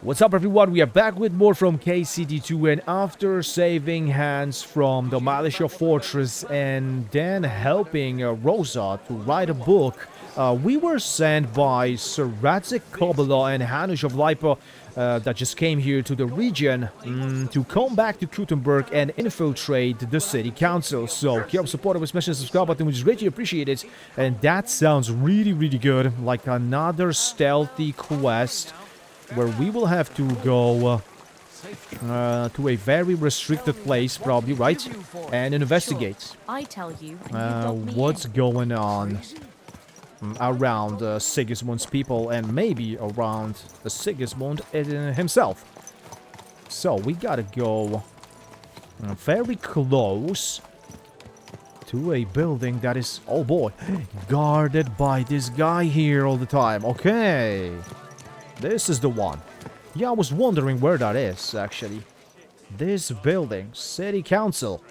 What's up everyone, we are back with more from KCD2, and after saving Hans from the Militia Fortress and then helping Rosa to write a book, we were sent by Sir Radzik Kobala and Hanush of Lipa that just came here to the region to come back to Gutenberg and infiltrate the city council. So keep up support of this mission, subscribe button, which is greatly appreciated. And that sounds really good, like another stealthy quest where we will have to go to a very restricted place, probably, right? And investigate Sure. I tell you, and you what's going on around Sigismund's people and maybe around Sigismund himself. So we gotta go very close to a building that is, oh boy, guarded by this guy here all the time. Okay. This is the one. Yeah, I was wondering where that is, actually. This building, City Council.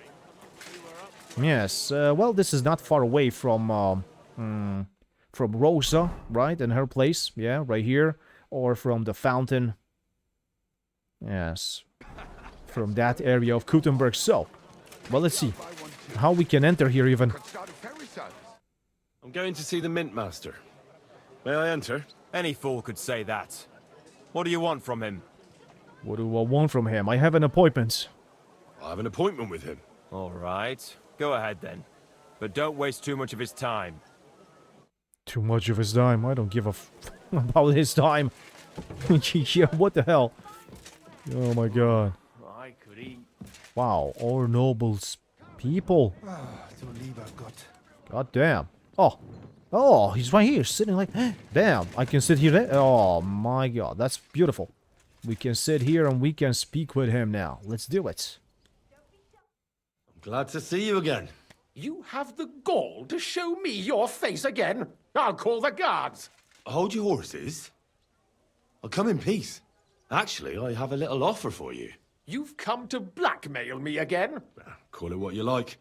Yes, well, this is not far away from Rosa, right? And her place, yeah, right here. Or from the fountain. Yes. From that area of Gutenberg. So, well, let's see how we can enter here even. I'm going to see the Mint Master. May I enter? Any fool could say that. What do you want from him? What do I want from him? I have an appointment. I have an appointment with him. All right. Go ahead then. But don't waste too much of his time. Too much of his time? I don't give a f about his time. Yeah, what the hell? Oh my god. I could eat. Wow, our nobles people. God damn. Oh, he's right here, sitting like... Damn, I can sit here. Oh my god, that's beautiful. We can sit here and we can speak with him now. Let's do it. I'm glad to see you again. You have the gall to show me your face again? I'll call the guards. Hold your horses. I'll come in peace. Actually, I have a little offer for you. You've come to blackmail me again? Call it what you like.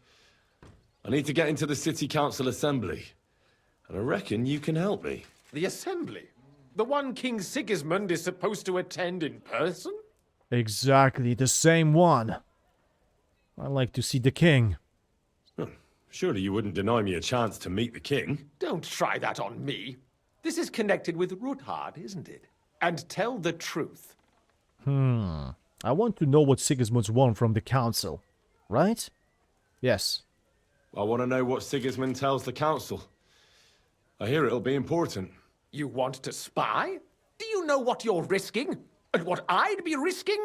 I need to get into the City Council Assembly. And I reckon you can help me. The assembly? The one King Sigismund is supposed to attend in person? Exactly, the same one. I like to see the king. Surely you wouldn't deny me a chance to meet the king? Don't try that on me. This is connected with Ruthard, isn't it? And tell the truth. I want to know what Sigismund's want from the council. Right? Yes. I want to know what Sigismund tells the council. I hear it'll be important. You want to spy? Do you know what you're risking? And what I'd be risking?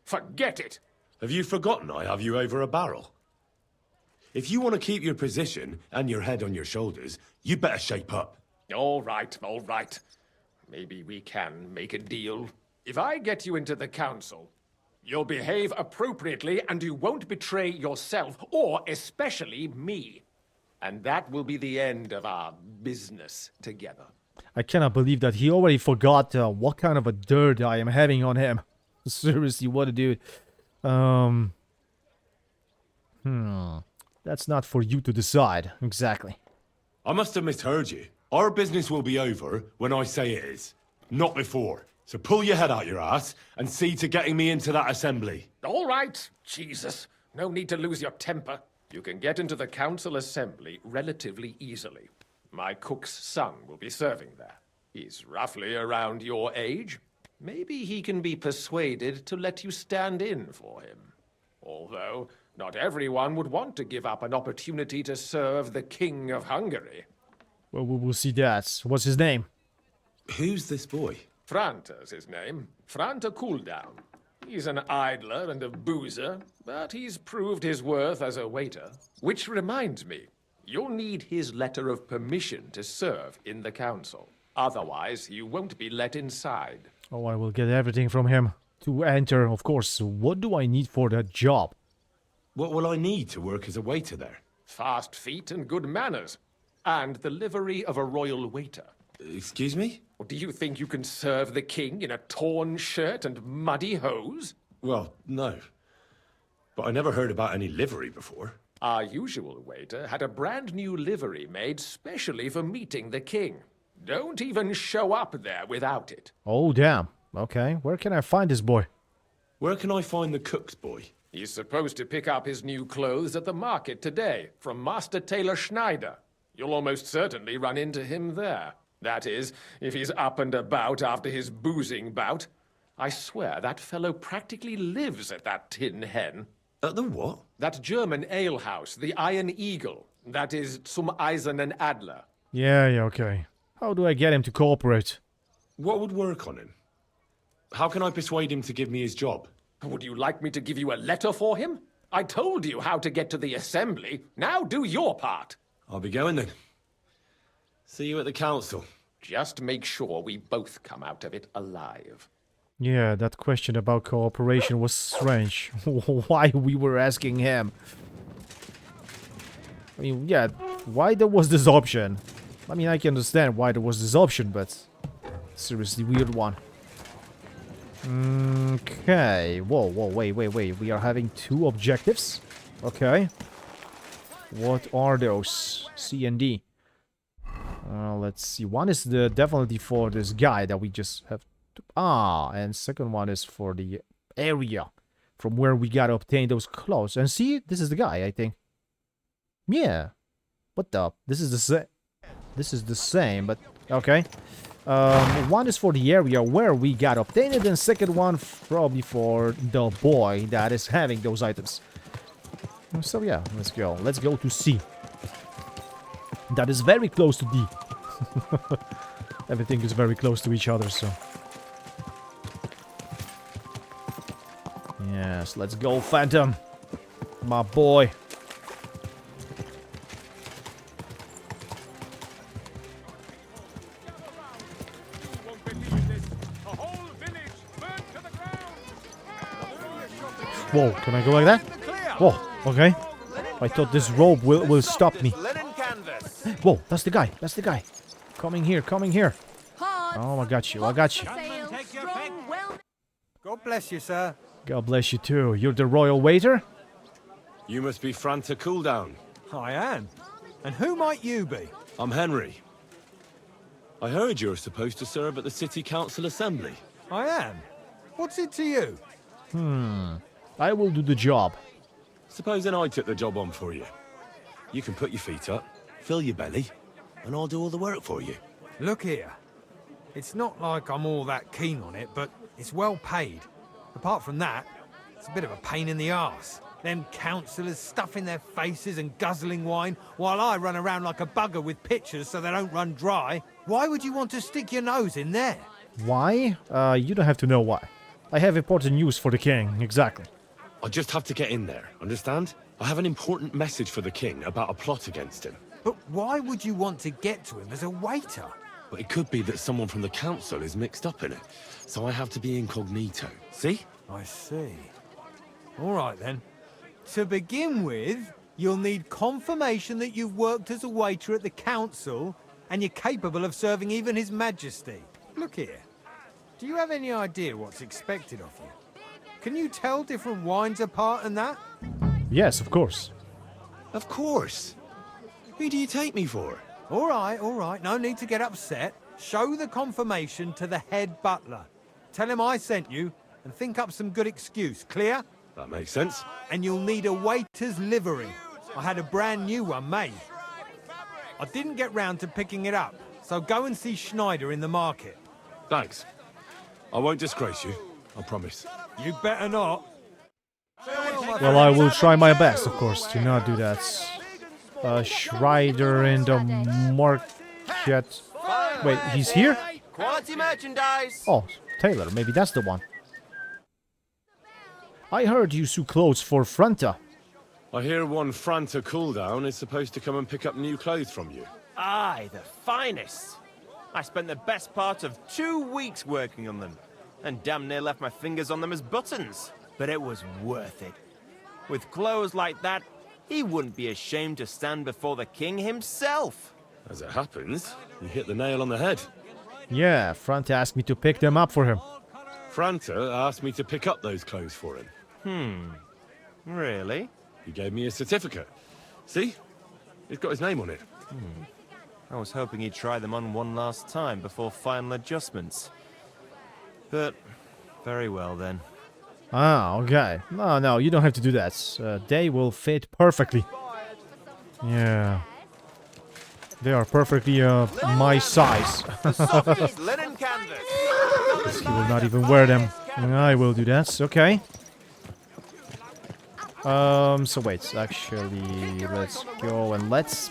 Forget it. Have you forgotten I have you over a barrel? If you want to keep your position and your head on your shoulders, you'd better shape up. All right. Maybe we can make a deal. If I get you into the council, you'll behave appropriately and you won't betray yourself, or especially me. And that will be the end of our business together. I cannot believe that he already forgot what kind of a dirt I am having on him. Seriously, what a dude. That's not for you to decide, exactly. I must have misheard you. Our business will be over when I say it is, not before. So pull your head out your ass and see to getting me into that assembly. All right, Jesus. No need to lose your temper. You can get into the council assembly relatively easily. My cook's son will be serving there. He's roughly around your age. Maybe he can be persuaded to let you stand in for him. Although, not everyone would want to give up an opportunity to serve the King of Hungary. Well, we will see that. What's his name? Who's this boy? Franta's his name. Franta Cooldown. He's an idler and a boozer, but he's proved his worth as a waiter. Which reminds me, you'll need his letter of permission to serve in the council. Otherwise, you won't be let inside. Oh, I will get everything from him to enter, of course. What do I need for that job? What will I need to work as a waiter there? Fast feet and good manners. And the livery of a royal waiter. Excuse me? Or do you think you can serve the king in a torn shirt and muddy hose? Well, no. But I never heard about any livery before. Our usual waiter had a brand new livery made specially for meeting the king. Don't even show up there without it. Oh, damn. Okay, where can I find this boy? Where can I find the cook's boy? He's supposed to pick up his new clothes at the market today from Master Tailor Schneider. You'll almost certainly run into him there. That is, if he's up and about after his boozing bout. I swear that fellow practically lives at that Tin Hen. At the what? That German alehouse, the Iron Eagle. That is Zum Eisernen Adler. Yeah, okay. How do I get him to cooperate? What would work on him? How can I persuade him to give me his job? Would you like me to give you a letter for him? I told you how to get to the assembly. Now do your part. I'll be going then. See you at the council. Just make sure we both come out of it alive. Yeah, that question about cooperation was strange. Why we were asking him? I mean, yeah, why there was this option? I mean, I can understand why there was this option, but seriously weird one. Okay. Whoa, wait. We are having 2 objectives. Okay. What are those? C and D. Let's see. One is definitely for this guy that we just have to... and second one is for the area from where we gotta obtain those clothes. And see, this is the guy, I think. Yeah. What the? This is the same. This is the same, but okay. One is for the area where we got obtained it, and second one probably for the boy that is having those items. So yeah, let's go. Let's go to C. That is very close to D. Everything is very close to each other, so... Yes, let's go, Phantom. My boy. Whoa, can I go like that? Whoa, okay. I thought this rope will stop me. Whoa, that's the guy. That's the guy. Coming here, coming here. Oh, I got you. I got you. God bless you, sir. God bless you too. You're the royal waiter? You must be Franta Cooldown. I am. And who might you be? I'm Henry. I heard you're supposed to serve at the City Council Assembly. I am. What's it to you? I will do the job. Supposing I took the job on for you. You can put your feet up, fill your belly, and I'll do all the work for you. Look here. It's not like I'm all that keen on it, but it's well paid. Apart from that, it's a bit of a pain in the arse. Them councillors stuffing their faces and guzzling wine, while I run around like a bugger with pitchers so they don't run dry. Why would you want to stick your nose in there? Why? You don't have to know why. I have important news for the king, exactly. I just have to get in there, understand? I have an important message for the king about a plot against him. But why would you want to get to him as a waiter? But it could be that someone from the council is mixed up in it, so I have to be incognito. See? I see. All right, then. To begin with, you'll need confirmation that you've worked as a waiter at the council and you're capable of serving even His Majesty. Look here. Do you have any idea what's expected of you? Can you tell different wines apart and that? Yes, of course. Of course. Who do you take me for? All right. No need to get upset. Show the confirmation to the head butler. Tell him I sent you and think up some good excuse. Clear? That makes sense. And you'll need a waiter's livery. I had a brand new one made. I didn't get round to picking it up, so go and see Schneider in the market. Thanks. I won't disgrace you, I promise. You better not. Well, I will try my best, of course, to not do that. Schreider in the market. Wait, he's here? Quality merchandise. Oh, Taylor, maybe that's the one. I heard you sew clothes for Franta. I hear one Franta Cooldown is supposed to come and pick up new clothes from you. Aye, the finest. I spent the best part of 2 weeks working on them, and damn near left my fingers on them as buttons. But it was worth it. With clothes like that, he wouldn't be ashamed to stand before the king himself. As it happens, you hit the nail on the head. Yeah, Franta asked me to pick them up for him. Franta asked me to pick up those clothes for him. Really? He gave me a certificate. See? It's got his name on it. I was hoping he'd try them on one last time before final adjustments. But very well then. Ah, okay. No, no, you don't have to do that. They will fit perfectly. Yeah. They are perfectly my size. The softest linen canvas. You will not even wear them. I will do that. Okay. So wait, actually, let's go and let's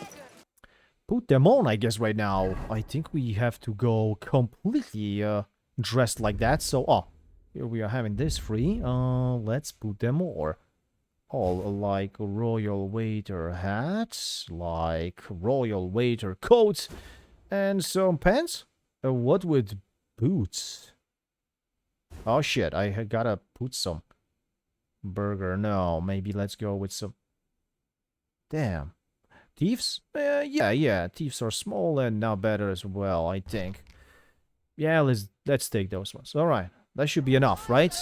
put them on, I guess, right now. I think we have to go completely dressed like that. So, here we are having this free. Let's put them on. All like royal waiter hats, like royal waiter coat, and some pants. What with boots? Oh shit, I gotta put some. Burger, no, maybe let's go with some. Damn. Thieves? Yeah, thieves are small and now better as well, I think. Yeah, let's take those ones. Alright, that should be enough, right?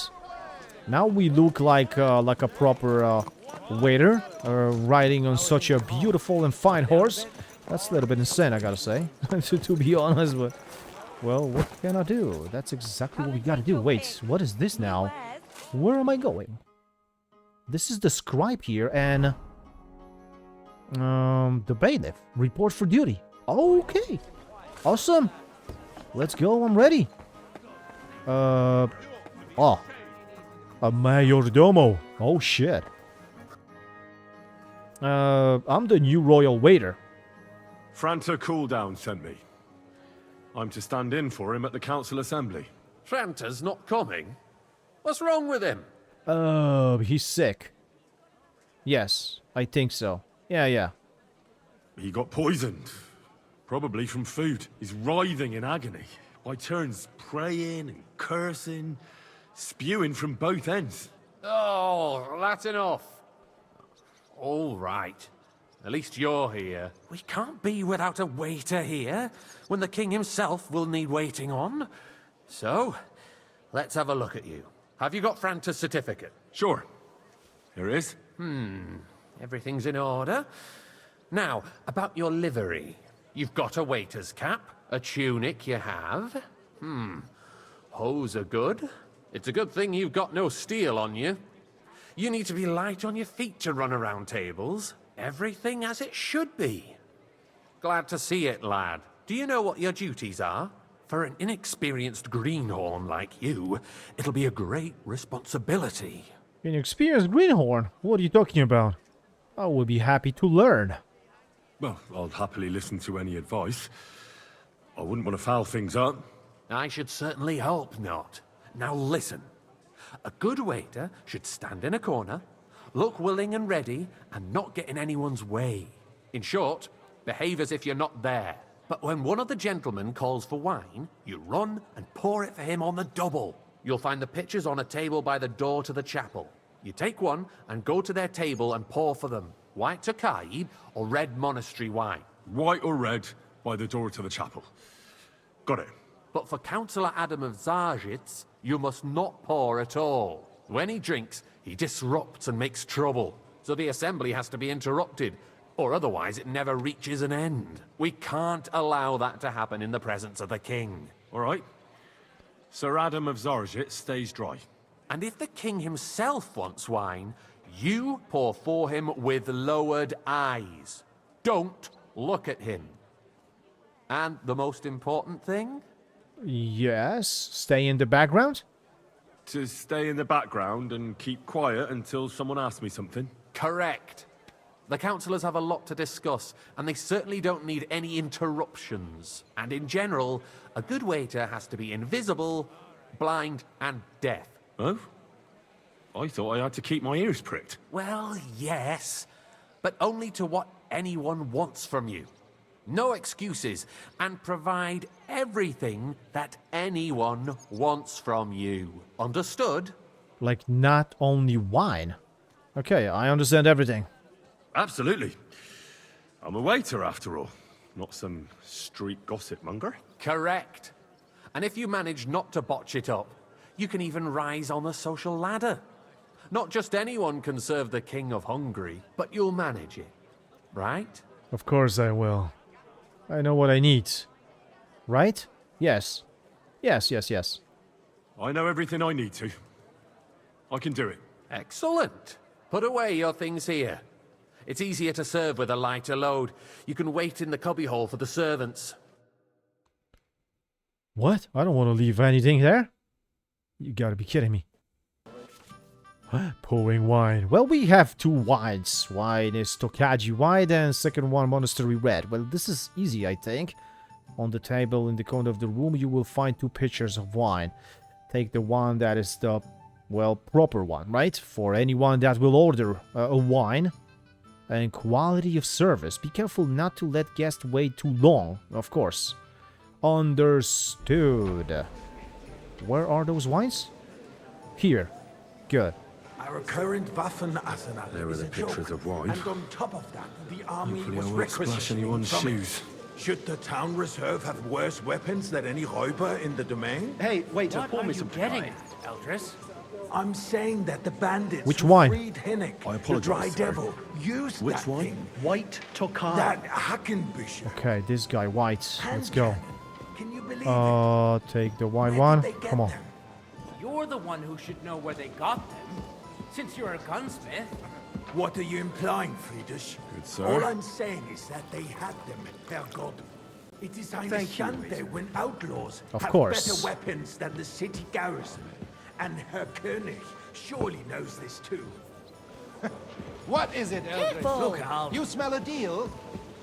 Now we look like a proper waiter, riding on such a beautiful and fine horse. That's a little bit insane, I gotta say, to be honest, but... Well, what can I do? That's exactly what we gotta do. Wait, what is this now? Where am I going? This is the scribe here, and... the bailiff. Report for duty. Okay. Awesome. Let's go, I'm ready. A mayordomo. Oh, shit. I'm the new royal waiter. Franta Cooldown sent me. I'm to stand in for him at the council assembly. Franta's not coming? What's wrong with him? He's sick. Yes, I think so. Yeah. He got poisoned. Probably from food. He's writhing in agony. By turns praying and cursing, spewing from both ends. Oh, that's enough. All right. At least you're here. We can't be without a waiter here, when the king himself will need waiting on. So, let's have a look at you. Have you got Franta's certificate? Sure. Here it is. Everything's in order. Now, about your livery. You've got a waiter's cap, a tunic you have. Hose are good. It's a good thing you've got no steel on you. You need to be light on your feet to run around tables. Everything as it should be. Glad to see it, lad. Do you know what your duties are? For an inexperienced greenhorn like you, it'll be a great responsibility. An experienced greenhorn? What are you talking about? I would be happy to learn. Well, I'll happily listen to any advice. I wouldn't want to foul things up. I should certainly hope not. Now listen. A good waiter should stand in a corner, look willing and ready, and not get in anyone's way. In short, behave as if you're not there. But when one of the gentlemen calls for wine, you run and pour it for him on the double. You'll find the pitchers on a table by the door to the chapel. You take one and go to their table and pour for them. White Tokaib or red monastery wine. White or red, by the door to the chapel. Got it. But for Councillor Adam of Zarzhitz, you must not pour at all. When he drinks, he disrupts and makes trouble. So the assembly has to be interrupted, or otherwise it never reaches an end. We can't allow that to happen in the presence of the king. All right. Sir Adam of Zarzhitz stays dry. And if the king himself wants wine, You pour for him with lowered eyes. Don't look at him. And the most important thing? Yes, stay in the background? To stay in the background and keep quiet until someone asks me something? Correct. The councillors have a lot to discuss, and they certainly don't need any interruptions. And in general, a good waiter has to be invisible, blind, and deaf. Oh? I thought I had to keep my ears pricked. well, yes. But only to what anyone wants from you. No excuses, and provide everything that anyone wants from you. Understood? Like, not only wine. Okay, I understand everything. Absolutely. I'm a waiter, after all. Not some street gossip monger. Correct. And if you manage not to botch it up, you can even rise on the social ladder. Not just anyone can serve the King of Hungary, but you'll manage it. Right? Of course I will. I know what I need. Right? Yes. Yes. I know everything I need to. I can do it. Excellent. Put away your things here. It's easier to serve with a lighter load. You can wait in the cubbyhole for the servants. What? I don't want to leave anything there. You gotta be kidding me. Pouring wine. Well, we have 2 wines. Wine is Tokaji white and second one monastery red. Well, this is easy, I think. On the table in the corner of the room, you will find 2 pitchers of wine. Take the one that is the, well, proper one, right? For anyone that will order a wine. And quality of service. Be careful not to let guests wait too long, of course. Understood. Where are those wines? Here. Good. Our current Waffenarsenal There are is the a pictures joke. of wine. And on top of that, the army Hopefully was I won't splash requisitioning anyone's from it. shoes. Should the town reserve have worse weapons than any Räuber in the domain? Hey, wait, What pour are me you some getting wine. at, Eldris? I'm saying that the bandits Which who wine? freed Hinnick, I the apologize, Dry sir. Devil, used Which that wine? thing. White Tokai. That Hackenbücher. Okay, this guy, white. Let's go. Can you believe it? Take the white Where one. did they get Come on. them? You're the one who should know where they got them, since you're a gunsmith. What are you implying, Friedrich? Good, sir. All I'm saying is that they had them, Herr God. It is eine Thank you, Schande when outlaws Of have course. better weapons than the city garrison. And Herr König surely knows this too. What is it, Eldridge? Careful. Look, Hal, you smell a deal?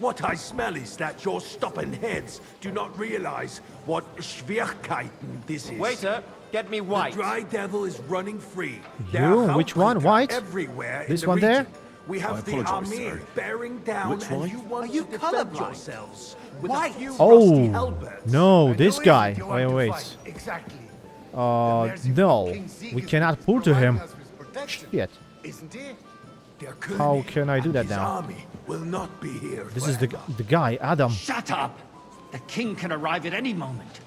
What I smell is that your stubborn heads do not realize what Schwierigkeiten this is. Waiter, get me The white. Dry Devil is running free. You? Which one? White? Everywhere This in the one there? region. We have the apologize, army sir. bearing down, Which and one? you want Are you to defend colorblind? yourselves with White. a few rusty Oh, halberds. no, this Who is guy. it you want to Wait. fight? Exactly. No. We cannot pull to him. Shit. Isn't he? Der König How can I do and that his now? army will not be here This is the forever. guy, Adam. Shut up! The king can arrive at any moment.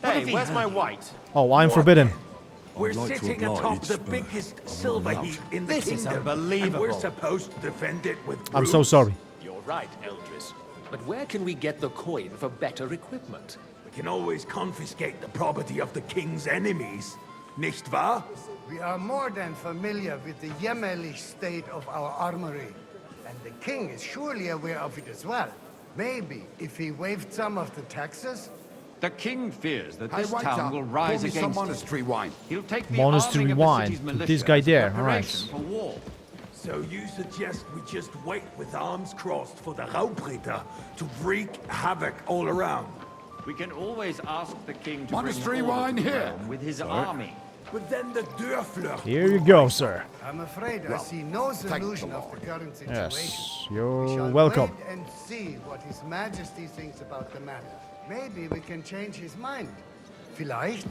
Hey, where's my white? Oh, I'm forbidden. We're like to sitting atop oblige, the but biggest silver allowed. heap in the This is kingdom, and unbelievable. we're supposed to defend it with I'm so brutes. sorry. You're right, Eldris. But where can we get the coin for better equipment? We can always confiscate the property of the king's enemies, nicht wahr? We are more than familiar with the jämmerlich state of our armory. And the king is surely aware of it as well. Maybe if he waived some of the taxes. The king fears that Hey, this White town Town, will rise pour me some against monastery wine. He'll take the Monastery arming of the wine. city's Put militia this guy as there, preparation alright. for war. So you suggest we just wait with arms crossed for the Raubritter to wreak havoc all around? We can always ask the king to Monastery bring order wine to the here. realm with his army. But then the Dörfler... Here you go, sir. I'm afraid I see no solution of the current situation. Yes, We you're shall welcome. wait and see what His Majesty thinks about the matter. Maybe we can change his mind. Vielleicht?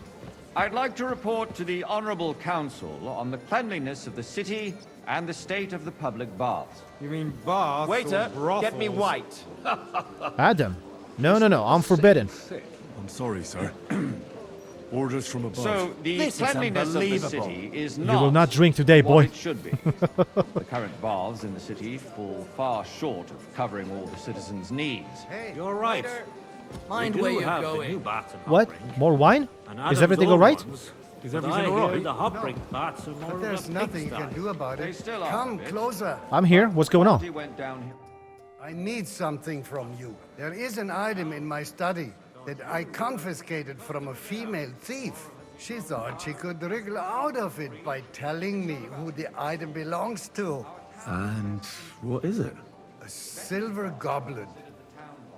I'd like to report to the Honorable Council on the cleanliness of the city and the state of the public baths. You mean baths Waiter, get me white. Adam. No, I'm forbidden. I'm sorry, sir. Orders from above. So the This is cleanliness of the unbelievable. city is You not will not drink today, what boy. it should be. The current baths in the city fall far short of covering all the citizens' needs. Hey, You're right. Mind where you're going. What? More wine? Is everything all right? Is everything all right? The hot-brick bats are more but there's nothing you can do about They it. still are Come a bit. closer. I'm here. What's going Party on? went downhill. I need something from you. There is an item in my study that I confiscated from a female thief. She thought she could wriggle out of it by telling me who the item belongs to. And what is it? A silver goblet.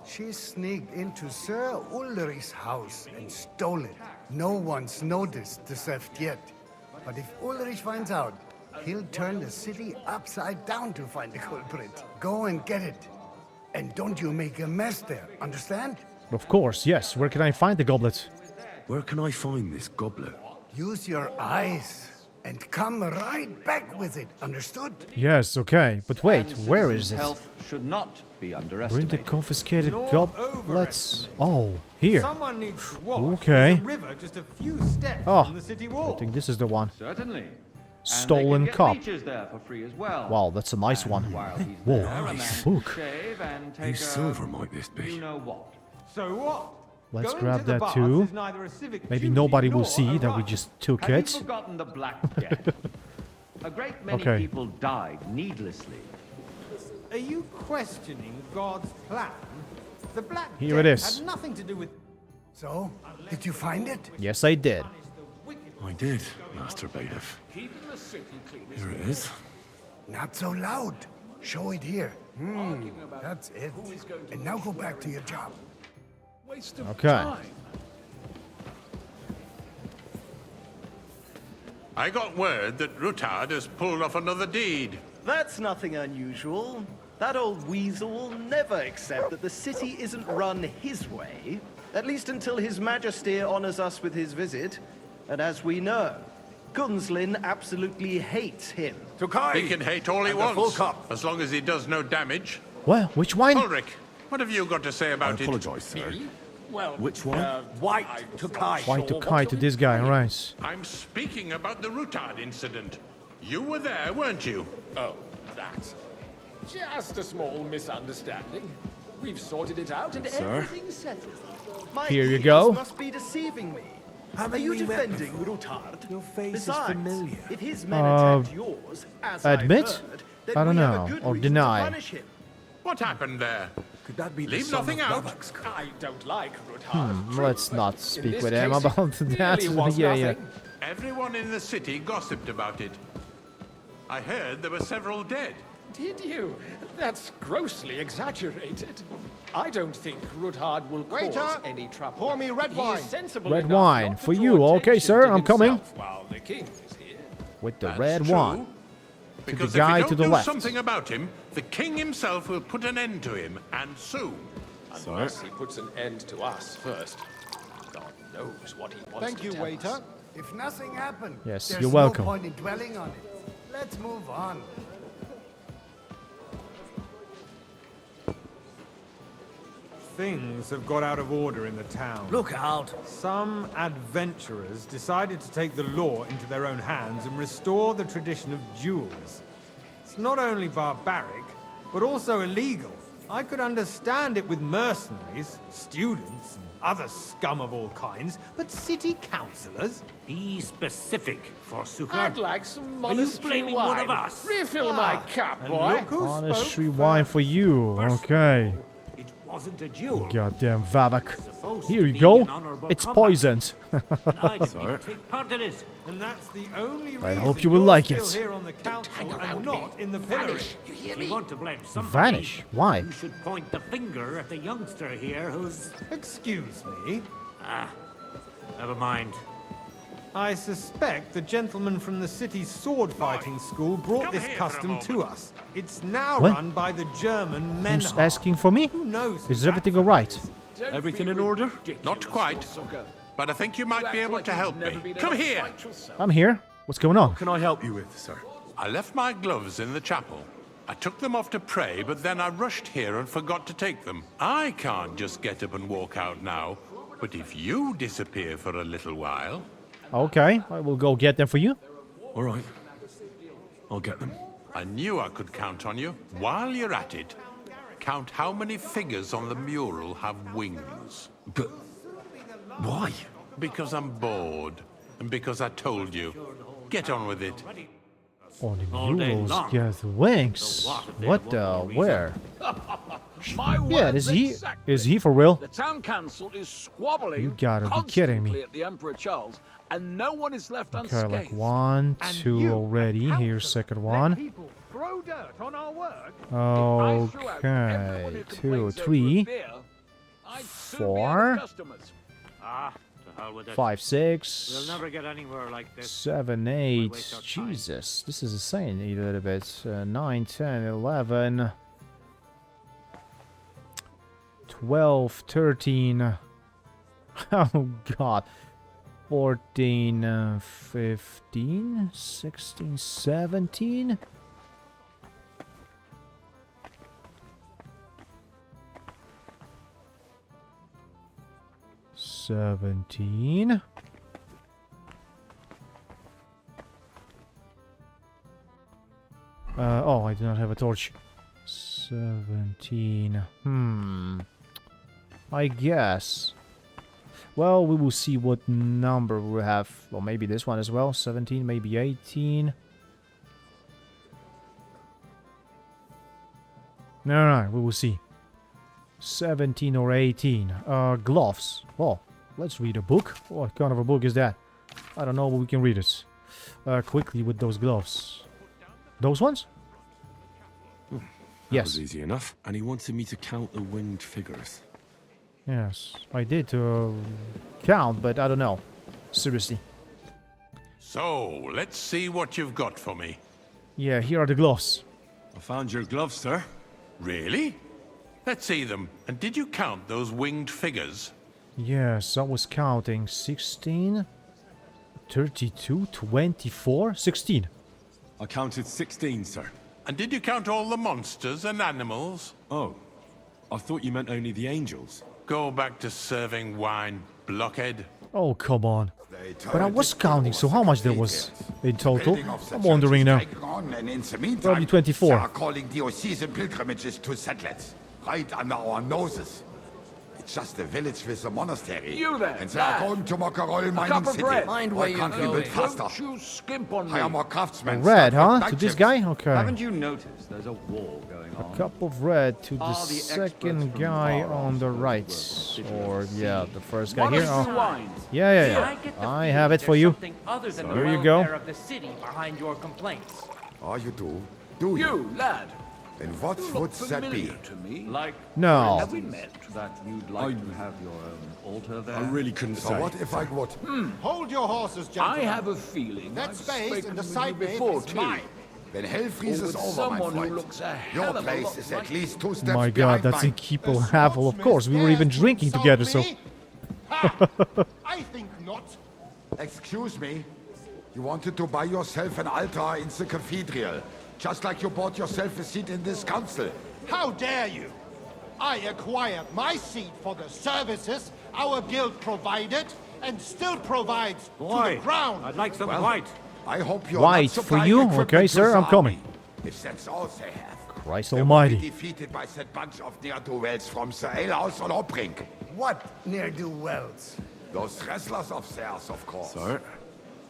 She sneaked into Sir Ulrich's house and stole it. No one's noticed the theft yet. But if Ulrich finds out, he'll turn the city upside down to find the culprit. Go and get it. And don't you make a mess there, understand? Of course, yes. Where can I find the goblet? Where can I find this goblet? Use your eyes and come right back with it, understood? Yes, okay. But wait, And where is citizens' it? health should not be Bring the underestimated. confiscated It's all goblets. Oh, here. Someone needs to wash. Okay. There's a river just a few steps Oh, from the city I wall. think this is the one. Certainly. Stolen and they can cup. get leeches there for free as well. Wow, that's a nice And one. while he's Whoa, there, a man nice can book. shave and take Whose a- silver might this You be? know what? So what? Let's Going grab to the that baths too. is neither a civic Maybe duty nobody will nor see a that we right. just took Have you it. forgotten the Black Death? A great many Okay. people died needlessly. Are you questioning God's plan? The Black Here it Death is. had nothing to do with... So, did you find it? Yes, I did. I did, Master Bailiff. Here it is. Not so loud. Show it here. That's it. And now go back to your job. Okay. I got word that Rutard has pulled off another deed. That's nothing unusual. That old weasel will never accept that the city isn't run his way, at least until His Majesty honors us with his visit. And as we know, Gunslin absolutely hates him. He can hate all he wants, as long as he does no damage. Well, which wine? Ulrich, what have you got to say about I apologize, sir. Well, Which one? White Tokai. Why to kite to this guy, right? I'm speaking about the Rutard incident. You were there, weren't you? Oh, that's just a small misunderstanding. We've sorted it out and everything's settled. My Here you ears go. must be deceiving me. Are Haven't you we met defending before? Rutard? Your face Besides, is familiar. if his men attacked yours, as I've admit? heard, then I don't we have know, a good or reason deny. to punish him. What happened there? Could that be the Leave son nothing of out. Babak's clan? I don't like Rutard. Let's not In speak this with him case, about it that. really was Yeah. nothing. Everyone in the city gossiped about it. I heard there were several dead. Did you? That's grossly exaggerated. I don't think Rutard will cause any trouble. pour me red He wine. is sensible Red enough wine not to for draw you. Okay, attention sir, to I'm coming. himself While the king is here. With the That's red true. wine. Because guy if we to don't the do left. something about him, the king himself will put an end to him, and soon. Unless he puts an end to us first. God knows what he wants Thank to you, tell waiter. us. If nothing happened, Yes, there's you're welcome. no point in dwelling on it. Let's move on. Things have got out of order in the town. Look out. Some adventurers decided to take the law into their own hands and restore the tradition of duels. It's not only barbaric, but also illegal. I could understand it with mercenaries, students, and other scum of all kinds, but city councillors? Be specific, Forsooker. I'd like some Are you monastery blaming wine. one of us? Refill my cup, And boy. look who Monastery spoke wine first. for you. Okay. It wasn't a duel. Goddamn Vavak. Supposed Here to you be go. an honorable It's combat. poisoned. I didn't take part in it. And that's the only reason I hope you will you're like still it. here on the council and not in the pillory. If you want to blame somebody, Vanish? Why? you should point the finger at the youngster here who's... Excuse me. Never mind. I suspect the gentleman from the city's sword fighting school brought come this here for a custom to moment. us. It's now What? run by the German men. Who's asking for me? Who knows? Is everything alright? Everything in order? Not quite. But I think you might be able to help me. Come here! I'm here. What's going on? What can I help you with, sir? I left my gloves in the chapel. I took them off to pray, but then I rushed here and forgot to take them. I can't just get up and walk out now. But if you disappear for a little while... Okay, I will go get them for you. All right. I'll get them. I knew I could count on you. While you're at it, count how many figures on the mural have wings. But why? Because I'm bored. And because I told you. Get on with it. Oh, the All day murals long. get wings. What the? Where? Yeah, is he for real? The town council is squabbling You gotta be kidding me. constantly at the Emperor Charles, and no one is left Okay, unscathed. like 1, 2 already. Here's second one. People throw dirt on our work. Okay, 2, 3, I'd soon be out of 4, customers. To hell with it. 5, 6, We'll never get anywhere like this. 7, 8. Jesus, this is insane a little bit. 9, 10, 11, 12, 13. Oh god. 14, 15, 16, 17. $17. Oh, I do not have a torch. 17. I guess Well, we will see what number we have. Well, maybe this one as well. 17, maybe 18. No, we will see. 17 or 18. Gloves. Well, let's read a book. What kind of a book is that? I don't know, but we can read it. Quickly with those gloves. Those ones? That was easy enough. And he wanted me to count the winged figures. Yes, I did count, but I don't know. Seriously. So, let's see what you've got for me. Yeah, here are the gloves. I found your gloves, sir. Really? Let's see them. And did you count those winged figures? Yes, I was counting. 16, 32, 24, 16. I counted 16, sir. And did you count all the monsters and animals? Oh, I thought you meant only the angels. Go back to serving wine, blockhead. Oh, come on. But I was counting, so how much there was in total? I'm wondering now. Probably 24. They are calling diocesan pilgrimages to settlers, right under our noses. It's just a village with a monastery. You there, and they are going to Mokarol mining city. Mind Why can't we build faster? Don't you skimp on me. Hire more craftsmen. Red, huh? To this guy? Okay. Haven't you noticed there's a war going on? A cup of red to the second guy on the right. Or, yeah, the first guy here. Oh. Yeah. I have it for you. Other than There the you go. welfare of the city behind your complaints. Oh, you do? Do you? You, lad. Then what would that be? To me. Like, No. have we met that you'd like to have your own altar there? I really couldn't So say. what if I would? Hold your horses, gentlemen. I have a feeling That I've space spoken in the with side you nave before is too. mine. When hell Or freezes with over, my someone who friend. looks a Your hell of a place lot is like at least 2 steps My god, behind that's mine. in Havel, of course. We were even drinking together, so... I think not. Excuse me? You wanted to buy yourself an altar in the cathedral, just like you bought yourself a seat in this council. How dare you? I acquired my seat for the services our guild provided and still provides to the crown. I'd like some Well, white. I hope you're White not for supplying you? equipment Okay, to sir, the I'm coming. army. If that's all they have. Christ They will be almighty. defeated by that bunch of ne'er-do-wells from the alehouse on Hopring. What ne'er-do-wells? Those wrestlers of theirs, of course. Sir?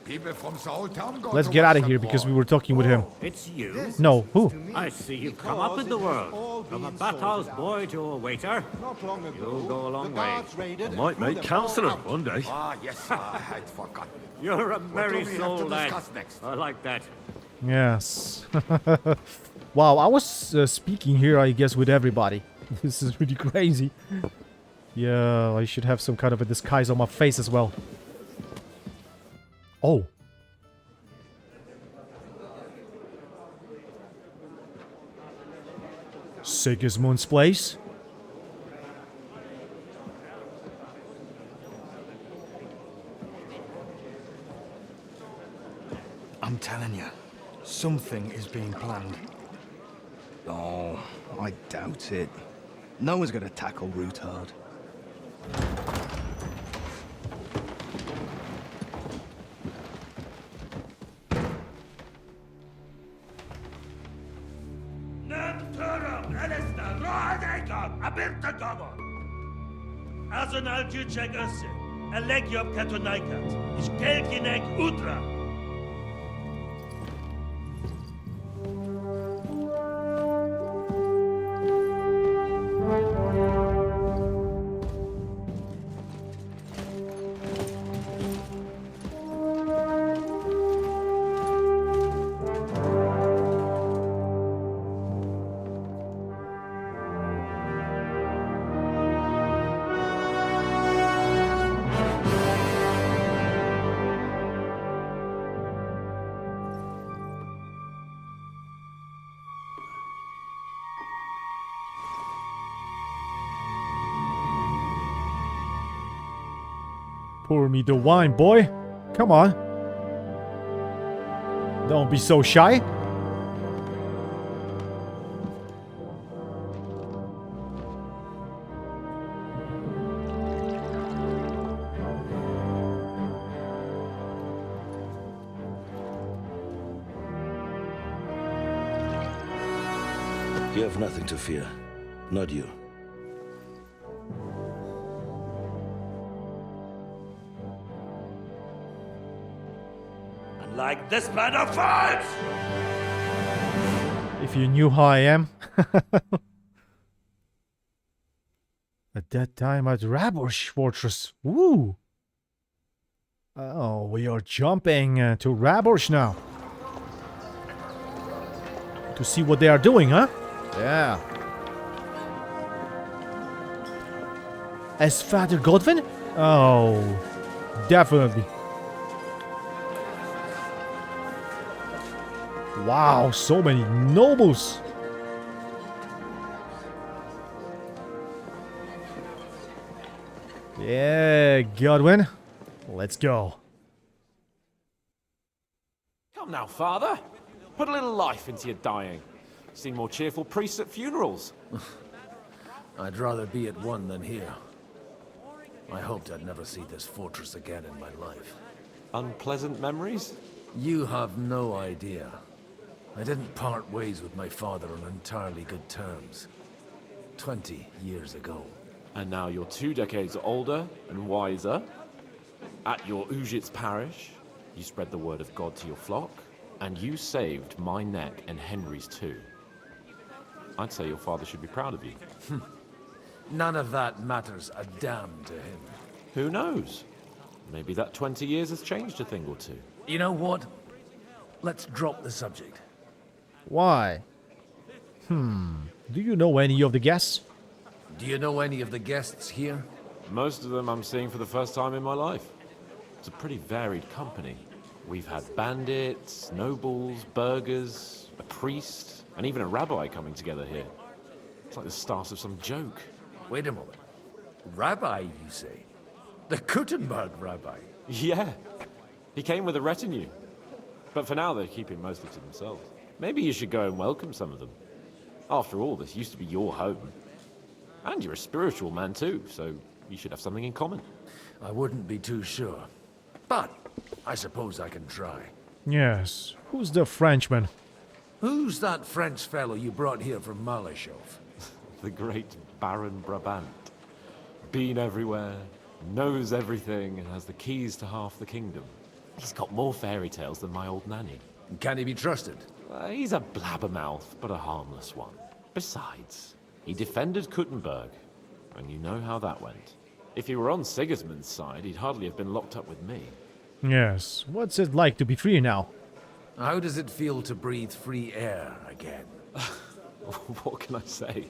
People from the whole town go Let's to get watch out of them here because we war. were talking with him. It's you. No, who? I see you've come up in the world. From a bathhouse boy to a waiter. Not long ago, You'll go a long the way. guards raided I might through make the councillor wall. one day. Ah, yes, I'd forgotten. You're a What merry do we have soul, to lad. discuss next? I like that. Yes. Wow, I was speaking here, I guess, with everybody. This is really crazy. Yeah, I should have some kind of a disguise on my face as well. Oh. Sigismund's place? I'm telling you, something is being planned. Oh, I doubt it. No one's gonna tackle Rootard. Azonal Juchek Össe, Elegiop Katonaikat, is Kelkinek Udra. Pour me the wine, boy. Come on. Don't be so shy. You have nothing to fear. Not you. Like this plan of fight! If you knew how I am. At that time at Rabosh Fortress. Woo! Oh, we are jumping to Rabosh now. To see what they are doing, huh? Yeah. As Father Godwin? Oh, definitely. Wow, so many nobles. Yeah, Godwin. Let's go. Come now, Father. Put a little life into your dying. Seen more cheerful priests at funerals. I'd rather be at one than here. I hoped I'd never see this fortress again in my life. Unpleasant memories? You have no idea. I didn't part ways with my father on entirely good terms. 20 years ago. And now you're 2 decades older and wiser. At your Ujit's parish, you spread the word of God to your flock, and you saved my neck and Henry's too. I'd say your father should be proud of you. None of that matters a damn to him. Who knows? Maybe that 20 years has changed a thing or two. You know what? Let's drop the subject. Why? Do you know any of the guests? Do you know any of the guests here? Most of them I'm seeing for the first time in my life. It's a pretty varied company. We've had bandits, nobles, burghers, a priest, and even a rabbi coming together here. It's like the start of some joke. Wait a moment. Rabbi, you say? The Kuttenberg rabbi? Yeah. He came with a retinue. But for now, they're keeping mostly to themselves. Maybe you should go and welcome some of them. After all, this used to be your home. And you're a spiritual man too, so you should have something in common. I wouldn't be too sure. But I suppose I can try. Yes. Who's the Frenchman? Who's that French fellow you brought here from Malashov? The great Baron Brabant. Been everywhere, knows everything, and has the keys to half the kingdom. He's got more fairy tales than my old nanny. Can he be trusted? He's a blabbermouth, but a harmless one. Besides, he defended Kuttenberg, and you know how that went. If he were on Sigismund's side, he'd hardly have been locked up with me. Yes. What's it like to be free now? How does it feel to breathe free air again? What can I say?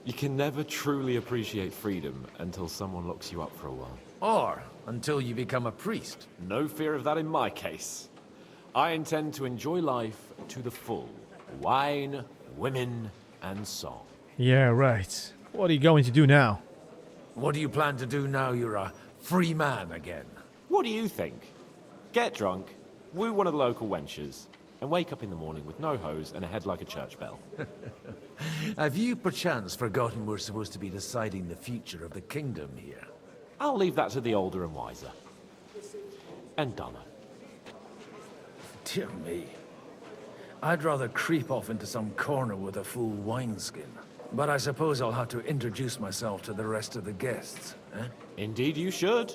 You can never truly appreciate freedom until someone locks you up for a while. Or until you become a priest. No fear of that in my case. I intend to enjoy life to the full. Wine, women, and song. Yeah, right. What are you going to do now? What do you plan to do now you're a free man again? What do you think? Get drunk, woo one of the local wenches, and wake up in the morning with no hose and a head like a church bell. Have you perchance forgotten we're supposed to be deciding the future of the kingdom here? I'll leave that to the older and wiser. And Donna. Dear me. I'd rather creep off into some corner with a full wineskin. But I suppose I'll have to introduce myself to the rest of the guests, eh? Indeed you should.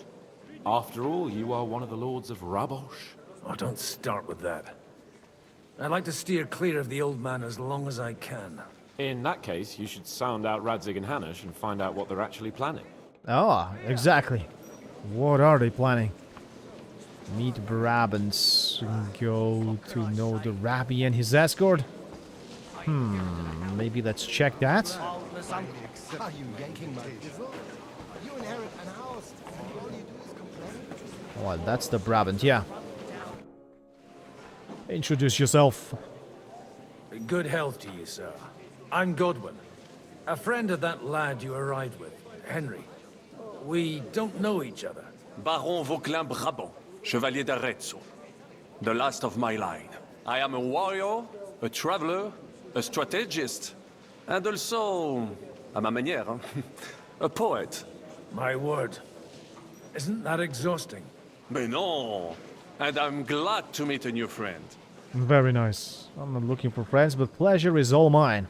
After all, you are one of the lords of Rabosh. Oh, don't start with that. I'd like to steer clear of the old man as long as I can. In that case, you should sound out Radzig and Hanush and find out what they're actually planning. Oh, exactly. What are they planning? Meet Brabants. Go to know the Rabbi and his escort? Maybe let's check that. Are you yanking my diesel? You inherit an house, and all you do is complain? Well, that's the Brabant, yeah. Introduce yourself. Good health to you, sir. I'm Godwin. A friend of that lad you arrived with, Henry. We don't know each other. Baron Vauquelin Brabant, Chevalier d'Arezzo. The last of my line. I am a warrior, a traveler, a strategist, and also, à ma manière, a poet. My word. Isn't that exhausting? Mais non! And I'm glad to meet a new friend. Very nice. I'm not looking for friends, but pleasure is all mine.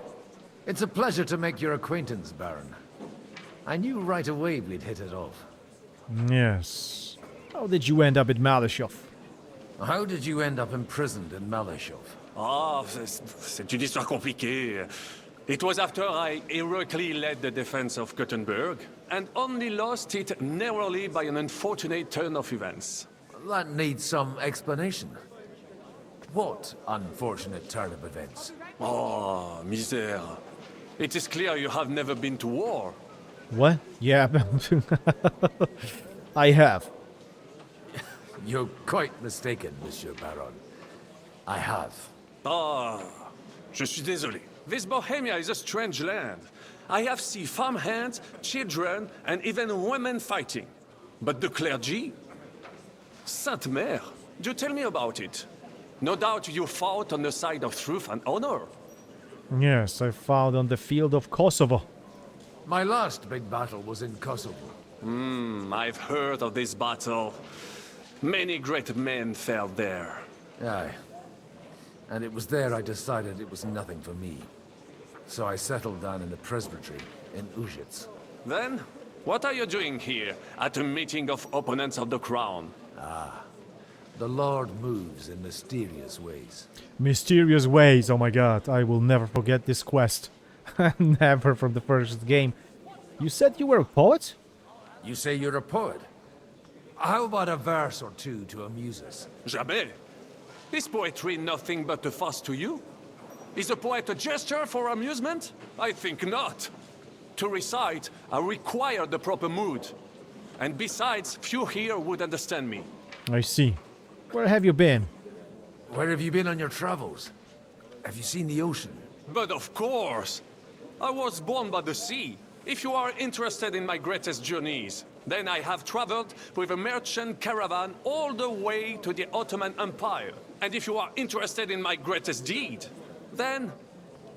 It's a pleasure to make your acquaintance, Baron. I knew right away we'd hit it off. Yes. How did you end up at Malashov? How did you end up imprisoned in Malashov? Ah, c'est une histoire compliquée. It was after I heroically led the defense of Gothenburg, and only lost it narrowly by an unfortunate turn of events. That needs some explanation. What unfortunate turn of events? Oh, misère. It is clear you have never been to war. What? Yeah, I have. You're quite mistaken, Monsieur Baron. I have. Ah, je suis désolé. This Bohemia is a strange land. I have seen farmhands, children, and even women fighting. But the clergy? Sainte Mère, do tell me about it. No doubt you fought on the side of truth and honor. Yes, I fought on the field of Kosovo. My last big battle was in Kosovo. I've heard of this battle. Many great men fell there. Aye. And it was there I decided it was nothing for me. So I settled down in the presbytery in Ujits. Then, what are you doing here at a meeting of opponents of the crown? Ah, the Lord moves in mysterious ways. Mysterious ways, oh my god, I will never forget this quest. Never from the first game. You said you were a poet? You say you're a poet? How about a verse or two to amuse us? Jamais. Is poetry nothing but a fuss to you? Is a poet a gesture for amusement? I think not. To recite, I require the proper mood. And besides, few here would understand me. I see. Where have you been? Where have you been on your travels? Have you seen the ocean? But of course! I was born by the sea. If you are interested in my greatest journeys, then I have traveled with a merchant caravan all the way to the Ottoman Empire. And if you are interested in my greatest deed, then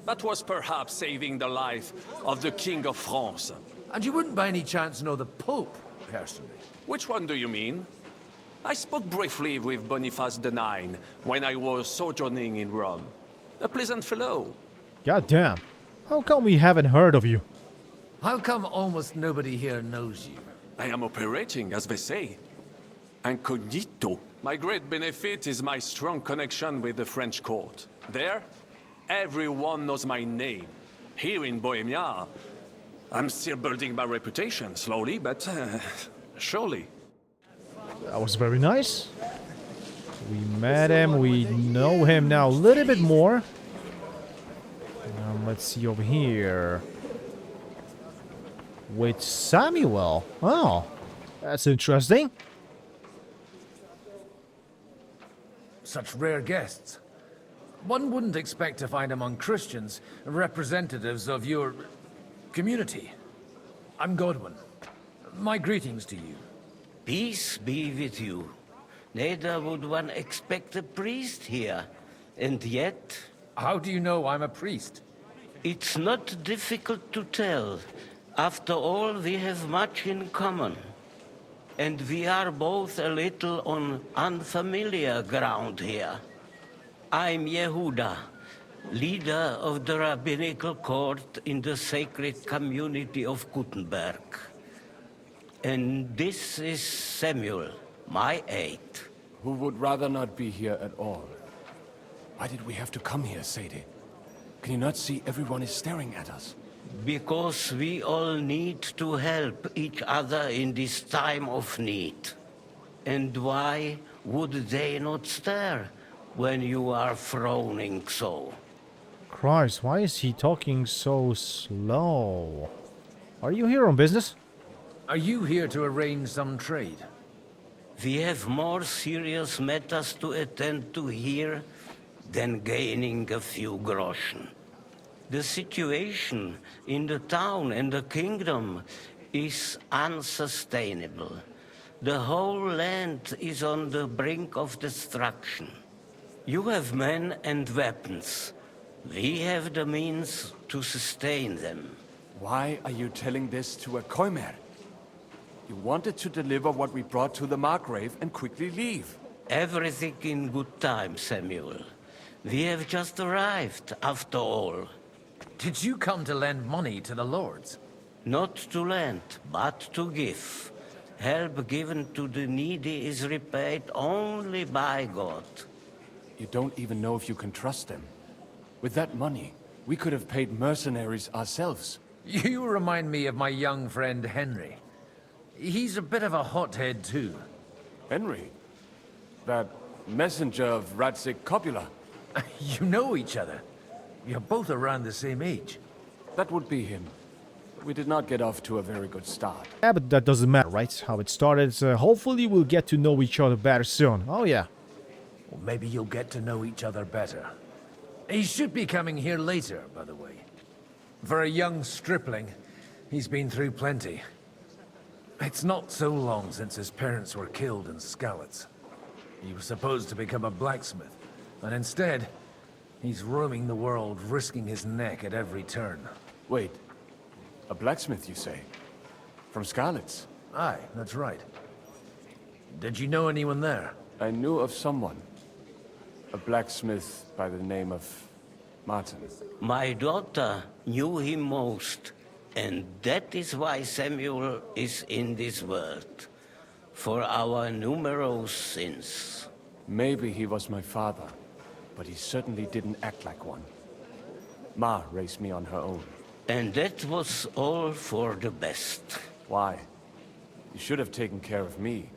that was perhaps saving the life of the King of France. And you wouldn't by any chance know the Pope, personally? Which one do you mean? I spoke briefly with Boniface IX when I was sojourning in Rome. A pleasant fellow. God damn. How come we haven't heard of you? How come almost nobody here knows you? I am operating, as they say. Incognito. My great benefit is my strong connection with the French court. There, everyone knows my name. Here in Bohemia, I'm still building my reputation, slowly, but surely. That was very nice. We met him, we know him now a little bit more. Let's see over here. With Samuel. Oh, that's interesting. Such rare guests. One wouldn't expect to find among Christians representatives of your community. I'm Godwin. My greetings to you. Peace be with you. Neither would one expect a priest here. And yet... How do you know I'm a priest? It's not difficult to tell. After all, we have much in common. And we are both a little on unfamiliar ground here. I'm Yehuda, leader of the rabbinical court in the sacred community of Gutenberg. And this is Samuel, my aide. Who would rather not be here at all. Why did we have to come here, Sadie? Can you not see everyone is staring at us? Because we all need to help each other in this time of need. And why would they not stare when you are frowning so? Christ, why is he talking so slow? Are you here on business? Are you here to arrange some trade? We have more serious matters to attend to here than gaining a few groschen. The situation in the town and the kingdom is unsustainable. The whole land is on the brink of destruction. You have men and weapons. We have the means to sustain them. Why are you telling this to a Koimer? You wanted to deliver what we brought to the Margrave and quickly leave. Everything in good time, Samuel. We have just arrived, after all. Did you come to lend money to the lords? Not to lend, but to give. Help given to the needy is repaid only by God. You don't even know if you can trust them. With that money, we could have paid mercenaries ourselves. You remind me of my young friend Henry. He's a bit of a hothead too. Henry? That messenger of Radzik Copula? You know each other. You're both around the same age. That would be him. We did not get off to a very good start. Yeah, but that doesn't matter, right? How it started. Hopefully we'll get to know each other better soon. Oh yeah. Well, maybe you'll get to know each other better. He should be coming here later, by the way. For a young stripling, he's been through plenty. It's not so long since his parents were killed in Skalitz. He was supposed to become a blacksmith, and instead, he's roaming the world, risking his neck at every turn. Wait, a blacksmith, you say? From Skalitz? Aye, that's right. Did you know anyone there? I knew of someone. A blacksmith by the name of Martin. My daughter knew him most, and that is why Samuel is in this world. For our numerous sins. Maybe he was my father, but he certainly didn't act like one. Ma raised me on her own. And that was all for the best. Why? He should have taken care of me,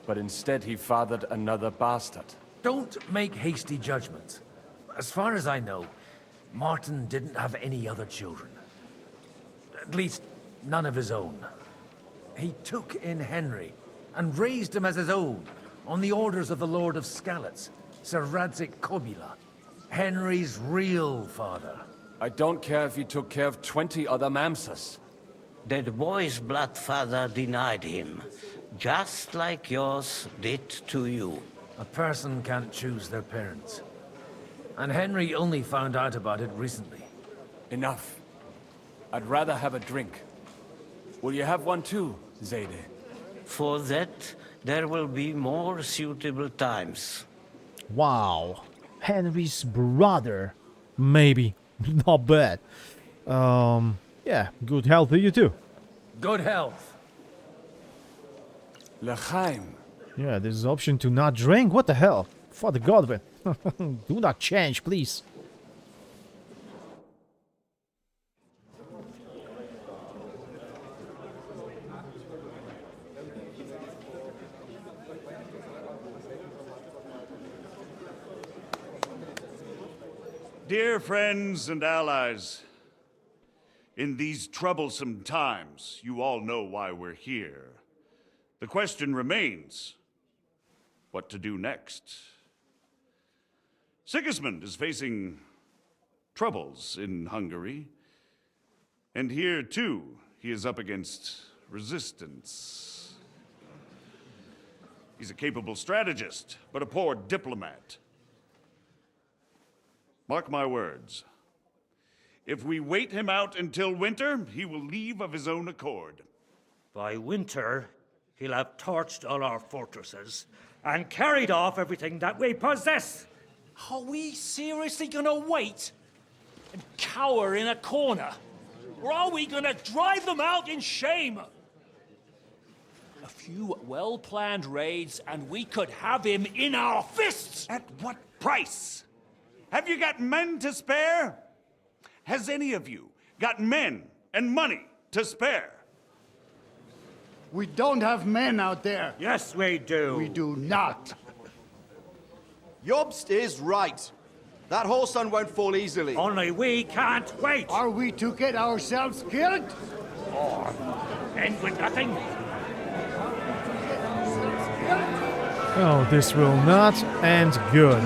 but instead he fathered another bastard. Don't make hasty judgments. As far as I know, Martin didn't have any other children. At least, none of his own. He took in Henry, and raised him as his own, on the orders of the Lord of Skalitz, Sir Radzik Copula, Henry's real father. I don't care if he took care of 20 other mamsas. That boy's blood father denied him, just like yours did to you. A person can't choose their parents. And Henry only found out about it recently. Enough. I'd rather have a drink. Will you have one too, Zayde? For that, there will be more suitable times. Wow. Henry's brother. Maybe. Not bad. Yeah, good health to you too. Good health. L'chaim. Yeah, there's an option to not drink. What the hell? Father Godwin. Do not change, please. Dear friends and allies, in these troublesome times, you all know why we're here. The question remains, what to do next? Sigismund is facing troubles in Hungary, and here too, he is up against resistance. He's a capable strategist, but a poor diplomat. Mark my words. If we wait him out until winter, he will leave of his own accord. By winter, he'll have torched all our fortresses and carried off everything that we possess. Are we seriously gonna wait and cower in a corner? Or are we gonna drive them out in shame? A few well-planned raids and we could have him in our fists! At what price? Have you got men to spare? Has any of you got men and money to spare? We don't have men out there. Yes, we do. We do not. Jobst is right. That whole sun won't fall easily. Only we can't wait. Are we to get ourselves killed? Or end with nothing? Oh, this will not end good.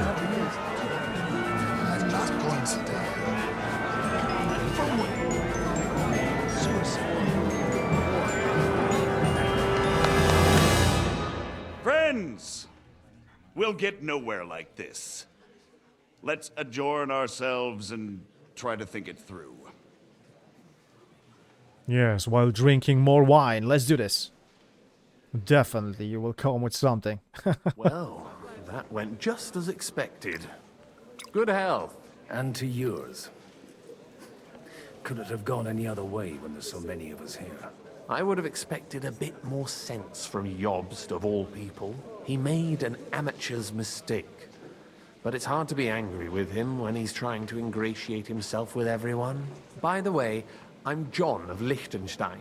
Friends, we'll get nowhere like this. Let's adjourn ourselves and try to think it through. Yes, while drinking more wine. Let's do this. Definitely, you will come with something. Well, that went just as expected. Good health. And to yours. Could it have gone any other way when there's so many of us here? I would have expected a bit more sense from Jobst, of all people. He made an amateur's mistake. But it's hard to be angry with him when he's trying to ingratiate himself with everyone. By the way, I'm John of Liechtenstein.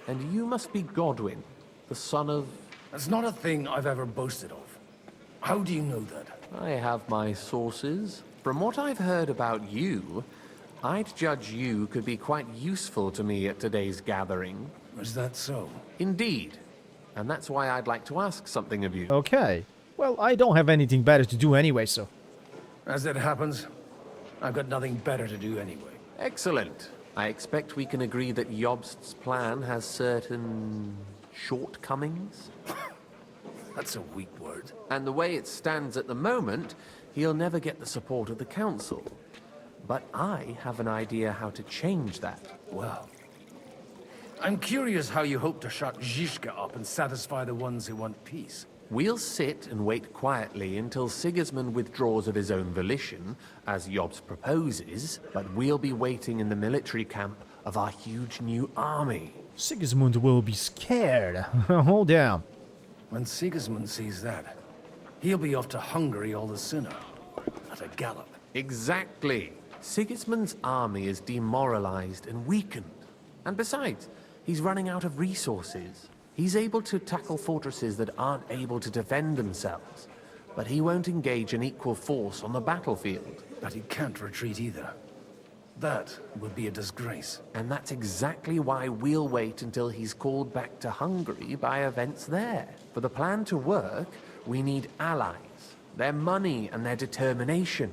And you must be Godwin, the son of... That's not a thing I've ever boasted of. How do you know that? I have my sources. From what I've heard about you, I'd judge you could be quite useful to me at today's gathering. Is that so? Indeed. And that's why I'd like to ask something of you. Okay. Well, I don't have anything better to do anyway, so... As it happens, I've got nothing better to do anyway. Excellent. I expect we can agree that Jobst's plan has certain... shortcomings? That's a weak word. And the way it stands at the moment, he'll never get the support of the council. But I have an idea how to change that. Well, I'm curious how you hope to shut Zizka up and satisfy the ones who want peace. We'll sit and wait quietly until Sigismund withdraws of his own volition, as Jobst proposes, but we'll be waiting in the military camp of our huge new army. Sigismund will be scared. Hold down. When Sigismund sees that, he'll be off to Hungary all the sooner. At a gallop. Exactly. Sigismund's army is demoralized and weakened. And besides, he's running out of resources. He's able to tackle fortresses that aren't able to defend themselves. But he won't engage an equal force on the battlefield. But he can't retreat either. That would be a disgrace. And that's exactly why we'll wait until he's called back to Hungary by events there. For the plan to work, we need allies, their money and their determination.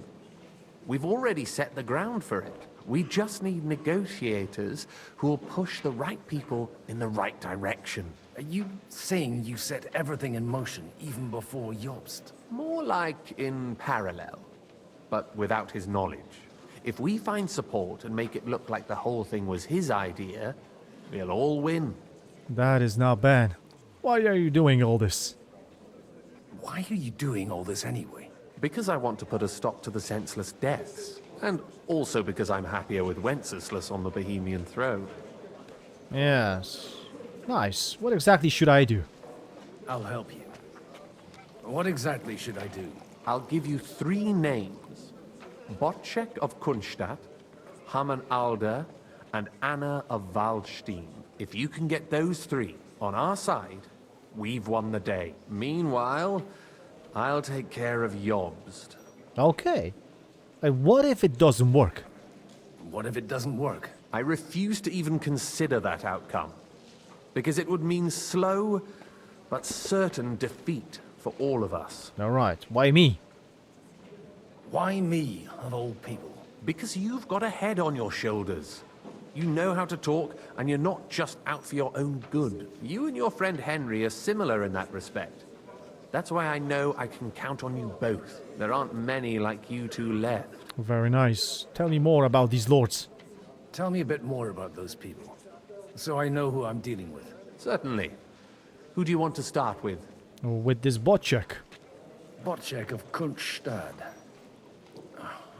We've already set the ground for it. We just need negotiators who will push the right people in the right direction. Are you saying you set everything in motion even before Jobst? More like in parallel, but without his knowledge. If we find support and make it look like the whole thing was his idea, we'll all win. That is not bad. Why are you doing all this? Why are you doing all this anyway? Because I want to put a stop to the senseless deaths. And also because I'm happier with Wenceslaus on the Bohemian throne. Yes. Nice. What exactly should I do? I'll help you. What exactly should I do? I'll give you 3 names. Bocek of Kunstadt, Hamann Alder, and Anna of Waldstein. If you can get those 3 on our side, we've won the day. Meanwhile, I'll take care of Jobst. Okay. What if it doesn't work? What if it doesn't work? I refuse to even consider that outcome. Because it would mean slow, but certain defeat for all of us. Alright, why me? Why me, of all people? Because you've got a head on your shoulders. You know how to talk, and you're not just out for your own good. You and your friend Henry are similar in that respect. That's why I know I can count on you both. There aren't many like you two left. Very nice. Tell me more about these lords. Tell me a bit more about those people, so I know who I'm dealing with. Certainly. Who do you want to start with? With this Bocek. Bocek of Kunstadt.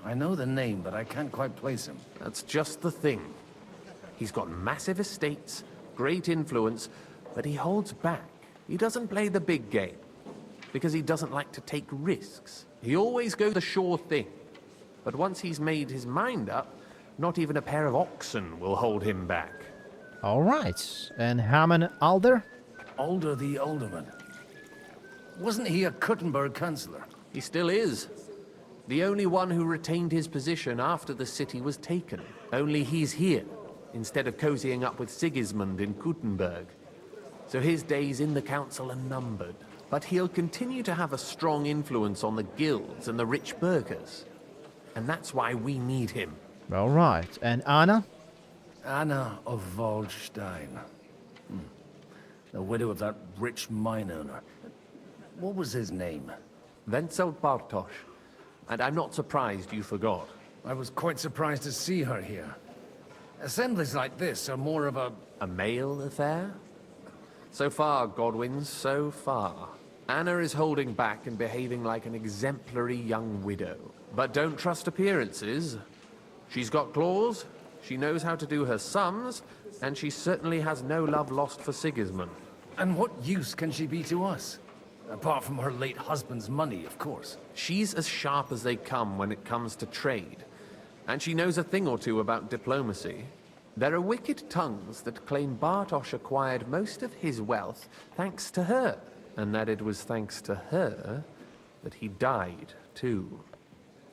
I know the name, but I can't quite place him. That's just the thing. He's got massive estates, great influence, but he holds back. He doesn't play the big game, because he doesn't like to take risks. He always goes the sure thing. But once he's made his mind up, not even a pair of oxen will hold him back. Alright. And Hamann Alder? Alder the Alderman. Wasn't he a Kuttenberg councillor? He still is. The only one who retained his position after the city was taken. Only he's here, instead of cozying up with Sigismund in Kuttenberg. So his days in the council are numbered. But he'll continue to have a strong influence on the guilds and the rich burghers. And that's why we need him. Alright. And Anna? Anna of Waldstein. The widow of that rich mine owner. What was his name? Wenzel Bartosz. And I'm not surprised you forgot. I was quite surprised to see her here. Assemblies like this are more of a... A male affair? So far, Godwin, so far. Anna is holding back and behaving like an exemplary young widow. But don't trust appearances. She's got claws, she knows how to do her sums, And she certainly has no love lost for Sigismund. And what use can she be to us? Apart from her late husband's money, of course. She's as sharp as they come when it comes to trade. And she knows a thing or two about diplomacy. There are wicked tongues that claim Bartosz acquired most of his wealth thanks to her. And that it was thanks to her that he died, too.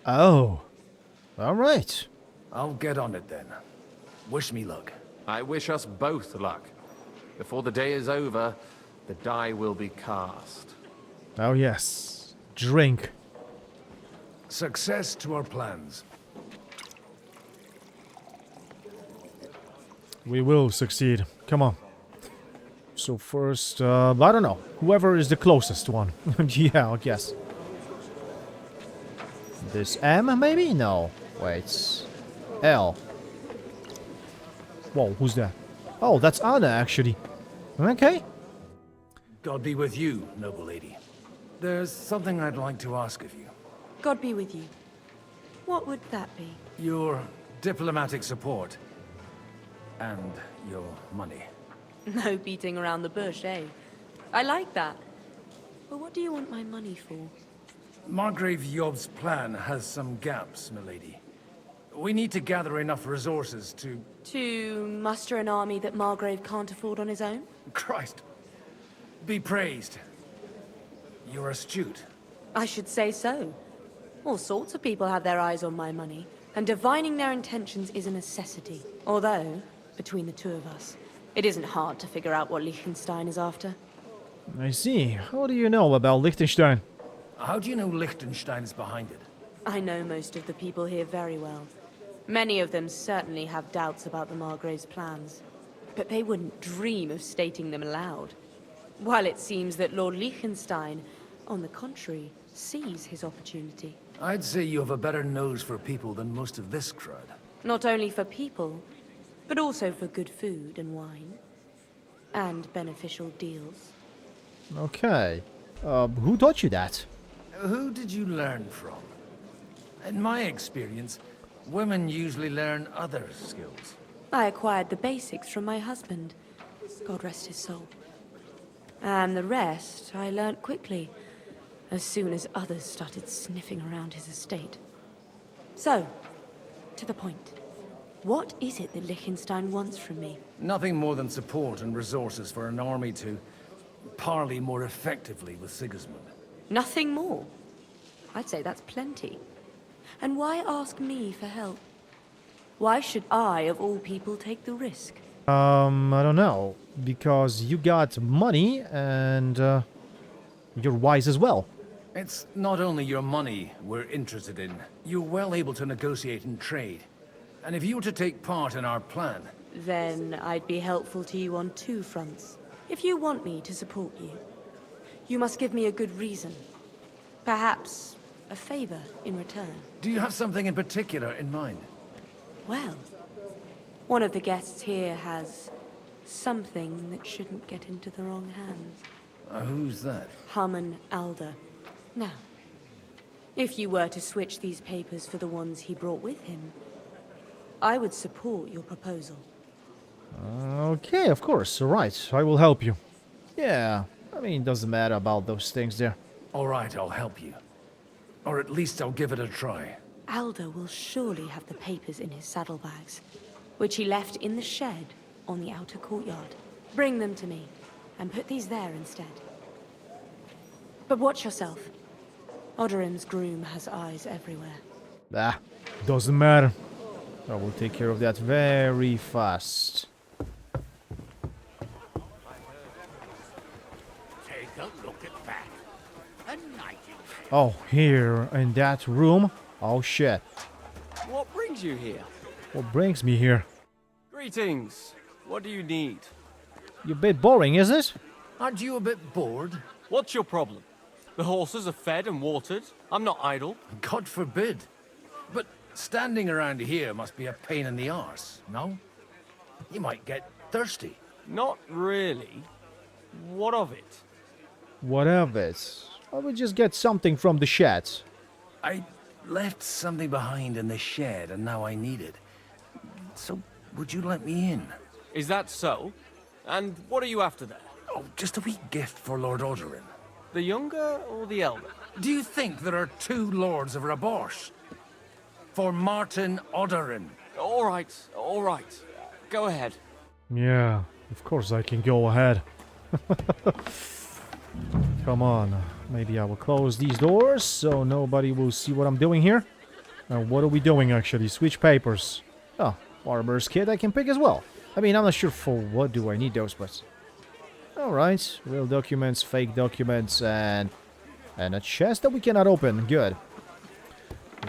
Oh. All right. I'll get on it then. Wish me luck. I wish us both luck. Before the day is over, the die will be cast. Oh, yes. Drink. Success to our plans. We will succeed. Come on. So first, I don't know. Whoever is the closest one. Yeah, I guess. This M, maybe? No. Wait. L. Whoa, who's that? Oh, that's Anna, actually. Okay. God be with you, noble lady. There's something I'd like to ask of you. God be with you. What would that be? Your diplomatic support. And your money. No beating around the bush, eh? I like that. But what do you want my money for? Margrave Yob's plan has some gaps, milady. We need to gather enough resources to... To muster an army that Margrave can't afford on his own? Christ. Be praised. You're astute. I should say so. All sorts of people have their eyes on my money, and divining their intentions is a necessity. Although, between the two of us, it isn't hard to figure out what Liechtenstein is after. I see. How do you know about Liechtenstein? How do you know Liechtenstein is behind it? I know most of the people here very well. Many of them certainly have doubts about the Margrave's plans, but they wouldn't dream of stating them aloud. While it seems that Lord Liechtenstein, on the contrary, sees his opportunity. I'd say you have a better nose for people than most of this crowd. Not only for people, but also for good food and wine. And beneficial deals. Okay. Who taught you that? Who did you learn from? In my experience, women usually learn other skills. I acquired the basics from my husband. God rest his soul. And the rest I learnt quickly, as soon as others started sniffing around his estate. So, to the point. What is it that Liechtenstein wants from me? Nothing more than support and resources for an army to parley more effectively with Sigismund. Nothing more? I'd say that's plenty. And why ask me for help? Why should I, of all people, take the risk? I don't know. Because you got money and you're wise as well. It's not only your money we're interested in. You're well able to negotiate and trade. And if you were to take part in our plan... Then I'd be helpful to you on two fronts. If you want me to support you, you must give me a good reason. Perhaps a favor in return. Do you have something in particular in mind? Well, one of the guests here has something that shouldn't get into the wrong hands. Who's that? Harman Alder. Now, if you were to switch these papers for the ones he brought with him, I would support your proposal. Okay, of course. All right, I will help you. Yeah, I mean, it doesn't matter about those things there. All right, I'll help you. Or at least I'll give it a try. Alder will surely have the papers in his saddlebags, which he left in the shed on the outer courtyard. Bring them to me, and put these there instead. But watch yourself. Odorim's groom has eyes everywhere. Ah, doesn't matter. I will take care of that very fast. Take a look at that. A nightingale. Oh, here in that room? Oh shit. What brings you here? What brings me here? Greetings. What do you need? You're a bit boring, is it? Aren't you a bit bored? What's your problem? The horses are fed and watered. I'm not idle. God forbid. But standing around here must be a pain in the arse, no? You might get thirsty. Not really. What of it? What of it? I will just get something from the shed. I left something behind in the shed and now I need it. So, would you let me in? Is that so? And what are you after there? Oh, just a wee gift for Lord Odorin. The younger or the elder? Do you think there are two lords of Raborsh? For Martin Odorin. All right. Go ahead. Yeah, of course I can go ahead. Come on. Maybe I will close these doors so nobody will see what I'm doing here. What are we doing actually? Switch papers. Oh, armor's kit I can pick as well. I mean, I'm not sure for what do I need those, but... Alright, real documents, fake documents, and a chest that we cannot open. Good.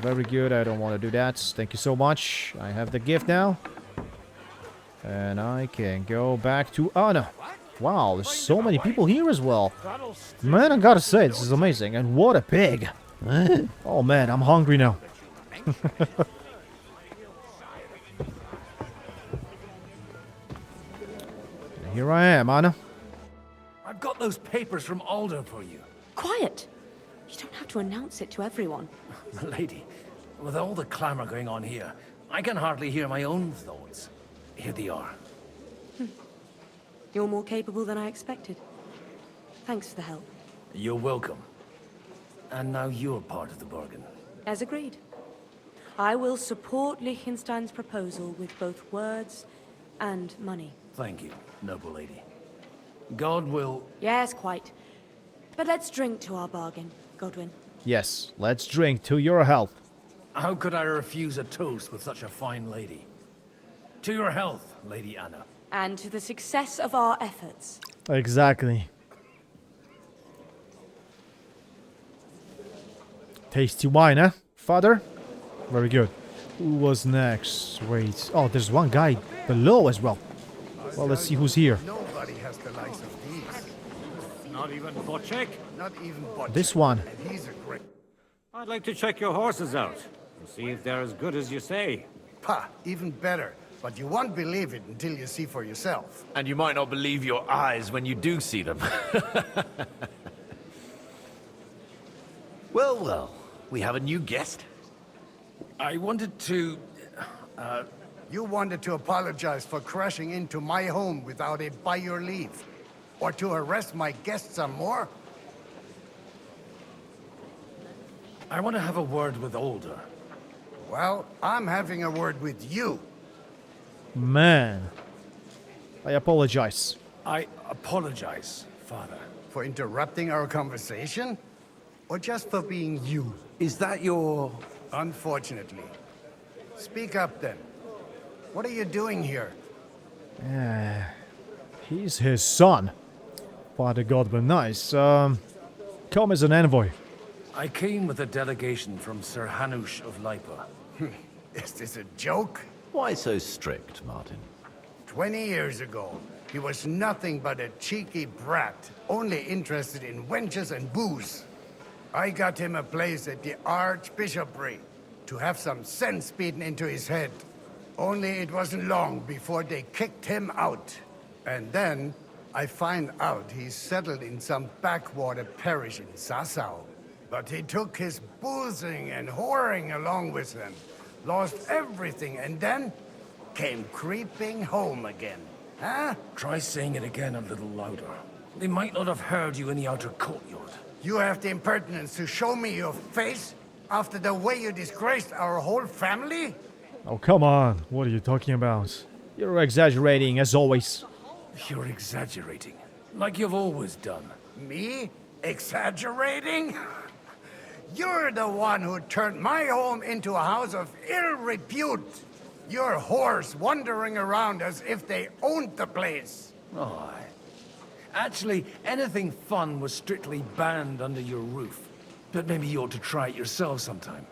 Very good, I don't want to do that. Thank you so much. I have the gift now. And I can go back to Anna. Wow, there's so many people here as well. Man, I gotta say, this is amazing. And what a pig. Oh man, I'm hungry now. Here I am, Anna. I've got those papers from Alder for you. Quiet! You don't have to announce it to everyone. Milady, with all the clamor going on here, I can hardly hear my own thoughts. Here they are. You're more capable than I expected. Thanks for the help. You're welcome. And now you're part of the bargain. As agreed. I will support Liechtenstein's proposal with both words and money. Thank you, noble lady. God will... Yes, quite. But let's drink to our bargain, Godwin. Yes, let's drink to your health. How could I refuse a toast with such a fine lady? To your health, Lady Anna. And to the success of our efforts. Exactly. Tasty wine, eh, father? Very good. Who was next? Wait. Oh, there's one guy below as well. Well, let's see who's here. Nobody has the likes of these. Not even Bocek? Not even Bocek. This one. And he's a great... I'd like to check your horses out and see if they're as good as you say. Pah, even better. But you won't believe it until you see for yourself. And you might not believe your eyes when you do see them. Well, well. We have a new guest. I wanted to... You wanted to apologize for crashing into my home without it by your leave. Or to arrest my guests some more? I want to have a word with Alder. Well, I'm having a word with you. Man. I apologize. I apologize, Father. For interrupting our conversation? Or just for being you? Is that your... Unfortunately. Speak up then. What are you doing here? He's his son. Father Godwin, nice. Come as an envoy. I came with a delegation from Sir Hanush of Lipa. Is this a joke? Why so strict, Martin? 20 years ago, he was nothing but a cheeky brat, only interested in wenches and booze. I got him a place at the Archbishopric to have some sense beaten into his head. Only it wasn't long before they kicked him out. And then I find out he's settled in some backwater parish in Sassau. But he took his boozing and whoring along with him, lost everything, and then came creeping home again. Huh? Try saying it again a little louder. They might not have heard you in the outer courtyard. You have the impertinence to show me your face after the way you disgraced our whole family? Oh, come on. What are you talking about? You're exaggerating, as always. You're exaggerating. Like you've always done. Me? Exaggerating? You're the one who turned my home into a house of ill repute. Your whores wandering around as if they owned the place. Oh, actually, anything fun was strictly banned under your roof. But maybe you ought to try it yourself sometime.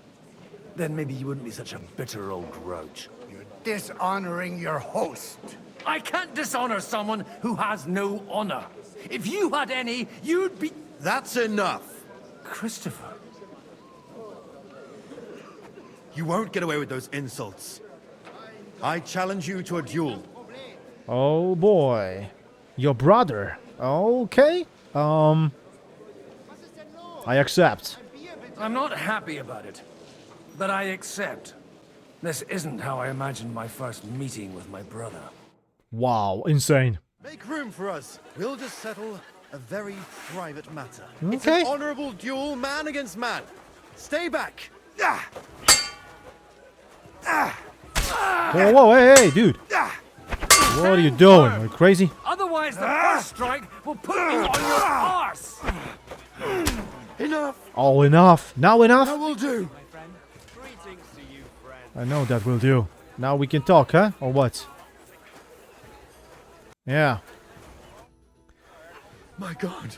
Then maybe you wouldn't be such a bitter old grouch. You're dishonoring your host. I can't dishonor someone who has no honor. If you had any, you'd be... That's enough. Christopher. You won't get away with those insults. I challenge you to a duel. Oh boy. Your brother. Okay. I accept. I'm not happy about it, but I accept. This isn't how I imagined my first meeting with my brother. Wow, insane. Make room for us. We'll just settle a very private matter. Okay. It's an honorable duel, man against man. Stay back. Ah! Ah! Whoa, whoa, hey, dude. What are you doing? Are you crazy? Otherwise, the first strike will put you on your arse. Enough. Oh, enough. Now enough? That will do. I know that will do. Now we can talk, huh? Or what? Yeah. My God.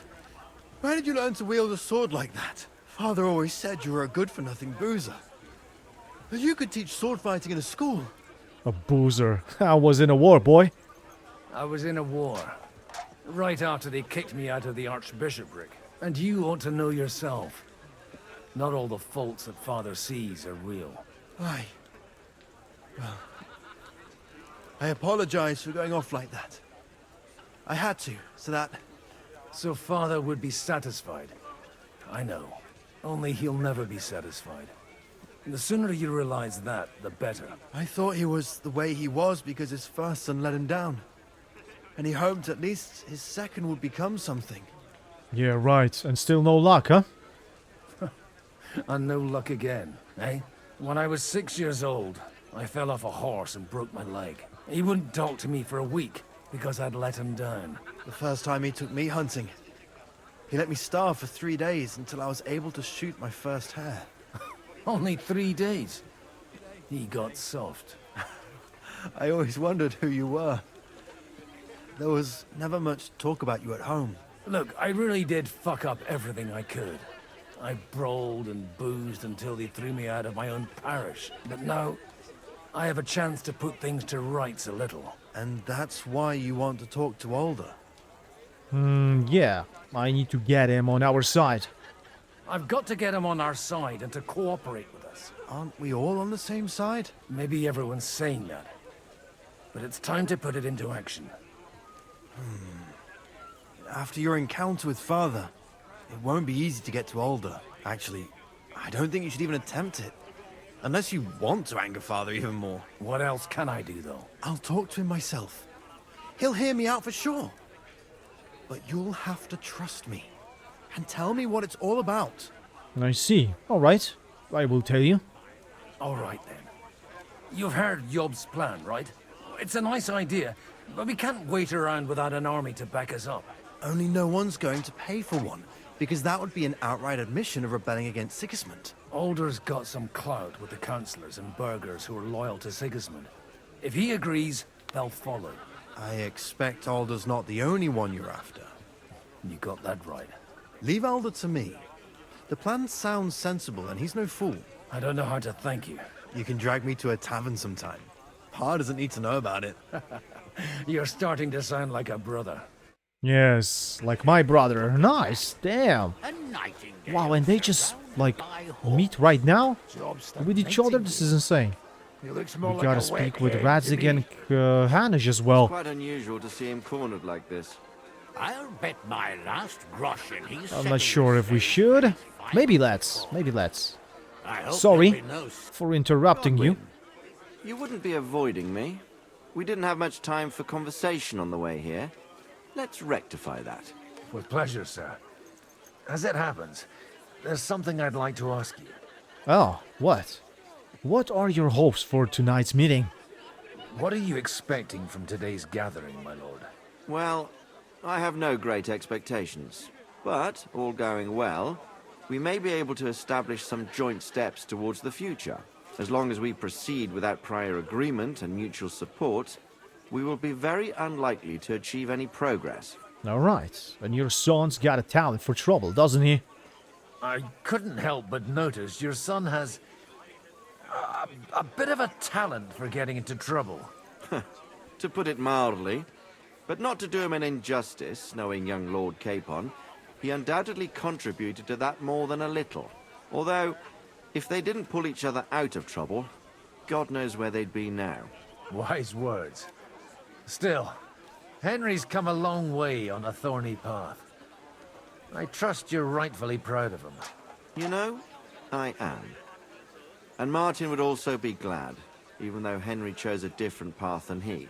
Where did you learn to wield a sword like that? Father always said you were a good-for-nothing boozer. That you could teach sword fighting in a school. A boozer. I was in a war, boy. I was in a war. Right after they kicked me out of the archbishopric. And you ought to know yourself. Not all the faults that Father sees are real. Aye. Well, I apologize for going off like that. I had to, so that... So Father would be satisfied. I know. Only he'll never be satisfied. The sooner you realize that, the better. I thought he was the way he was because his first son let him down. And he hoped at least his second would become something. Yeah, right. And still no luck, huh? And no luck again, eh? When I was 6 years old, I fell off a horse and broke my leg. He wouldn't talk to me for a week because I'd let him down. The first time he took me hunting, he let me starve for 3 days until I was able to shoot my first hare. Only 3 days. He got soft. I always wondered who you were. There was never much talk about you at home. Look, I really did fuck up everything I could. I brawled and boozed until they threw me out of my own parish. But now, I have a chance to put things to rights a little. And that's why you want to talk to Alder? Yeah. I need to get him on our side. I've got to get him on our side and to cooperate with us. Aren't we all on the same side? Maybe everyone's saying that. But it's time to put it into action. After your encounter with Father, it won't be easy to get to Alder. Actually, I don't think you should even attempt it. Unless you want to anger Father even more. What else can I do, though? I'll talk to him myself. He'll hear me out for sure. But you'll have to trust me. And tell me what it's all about. I see. Alright. I will tell you. Alright then. You've heard Yob's plan, right? It's a nice idea, but we can't wait around without an army to back us up. Only no one's going to pay for one, because that would be an outright admission of rebelling against Sigismund. Alder's got some clout with the councillors and burghers who are loyal to Sigismund. If he agrees, they'll follow. I expect Alder's not the only one you're after. You got that right. Leave Alder to me. The plan sounds sensible, and he's no fool. I don't know how to thank you. You can drag me to a tavern sometime. Pa doesn't need to know about it. You're starting to sound like a brother. Yes, like my brother. Nice, damn. Wow, and they just, like, meet right now? With each other? This is insane. We gotta speak with Radzig and Hanish as well. It's quite unusual to see him cornered like this. I'll bet my last groschen he's I'm not sure if we should. Maybe let's. Maybe let's. Sorry for interrupting you. You wouldn't be avoiding me. We didn't have much time for conversation on the way here. Let's rectify that. With pleasure, sir. As it happens, there's something I'd like to ask you. Oh, what? What are your hopes for tonight's meeting? What are you expecting from today's gathering, my lord? Well, I have no great expectations. But, all going well, we may be able to establish some joint steps towards the future. As long as we proceed without prior agreement and mutual support, we will be very unlikely to achieve any progress. Alright, and your son's got a talent for trouble, doesn't he? I couldn't help but notice your son has a bit of a talent for getting into trouble. To put it mildly, but not to do him an injustice, knowing young Lord Capon, he undoubtedly contributed to that more than a little. Although, if they didn't pull each other out of trouble, God knows where they'd be now. Wise words. Still, Henry's come a long way on a thorny path. I trust you're rightfully proud of him. You know, I am. And Martin would also be glad, even though Henry chose a different path than he.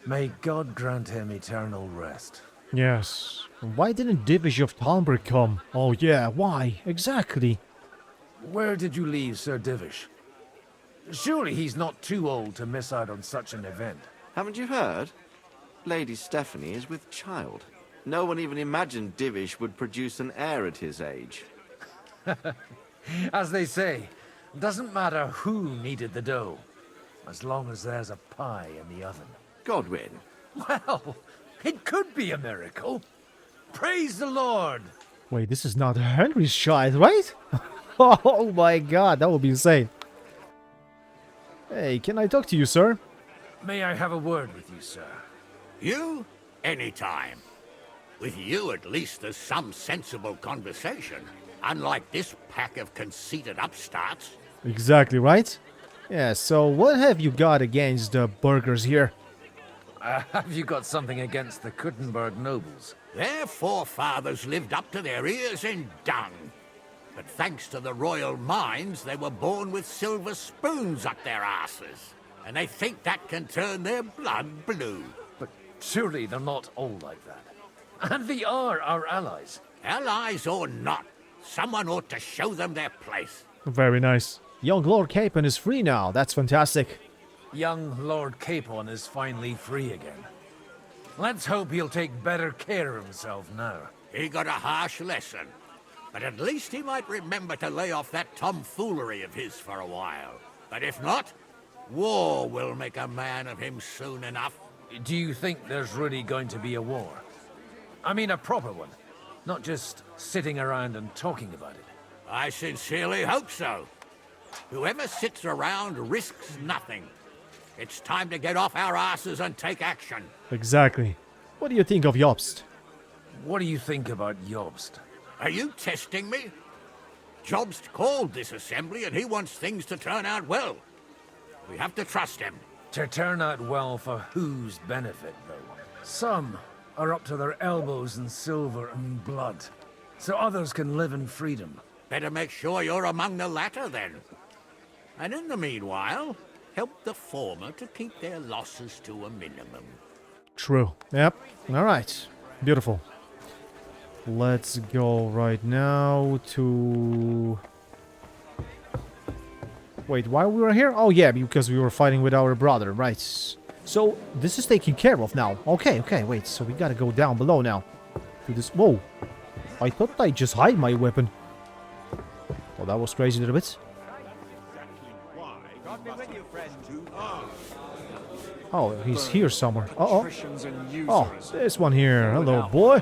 May God grant him eternal rest. Yes. Why didn't Divish of Talmberg come? Oh yeah, why? Exactly. Where did you leave Sir Divish? Surely he's not too old to miss out on such an event. Haven't you heard? Lady Stephanie is with child. No one even imagined Divish would produce an heir at his age. As they say, doesn't matter who kneaded the dough, as long as there's a pie in the oven. Godwin. Well, it could be a miracle. Praise the Lord. Wait, this is not Henry's child, right? Oh my god, that would be insane. Hey, can I talk to you, sir? May I have a word with you, sir? You? Anytime. With you, at least, there's some sensible conversation. Unlike this pack of conceited upstarts. Exactly, right? Yeah, so what have you got against the burgers here? Have you got something against the Kuttenberg nobles? Their forefathers lived up to their ears in dung. But thanks to the royal mines, they were born with silver spoons up their asses. And they think that can turn their blood blue. But surely they're not all like that. And they are our allies. Allies or not, someone ought to show them their place. Very nice. Young Lord Capon is free now. That's fantastic. Young Lord Capon is finally free again. Let's hope he'll take better care of himself now. He got a harsh lesson. But at least he might remember to lay off that tomfoolery of his for a while. But if not, war will make a man of him soon enough. Do you think there's really going to be a war? I mean a proper one, not just sitting around and talking about it. I sincerely hope so. Whoever sits around risks nothing. It's time to get off our asses and take action. Exactly. What do you think of Jobst? What do you think about Jobst? Are you testing me? Jobst called this assembly and he wants things to turn out well. We have to trust him. To turn out well for whose benefit, though? Some are up to their elbows in silver and blood, so others can live in freedom. Better make sure you're among the latter, then. And in the meanwhile, help the former to keep their losses to a minimum. True. Yep. Alright. Beautiful. Let's go right now to... Wait, why we were here? Oh yeah, because we were fighting with our brother, right. So, this is taken care of now. Okay, wait, so we gotta go down below now. To this... Whoa! I thought I just hide my weapon. Well, that was crazy a little bit. Oh, he's here somewhere. Uh-oh. Oh, this one here. Hello, boy.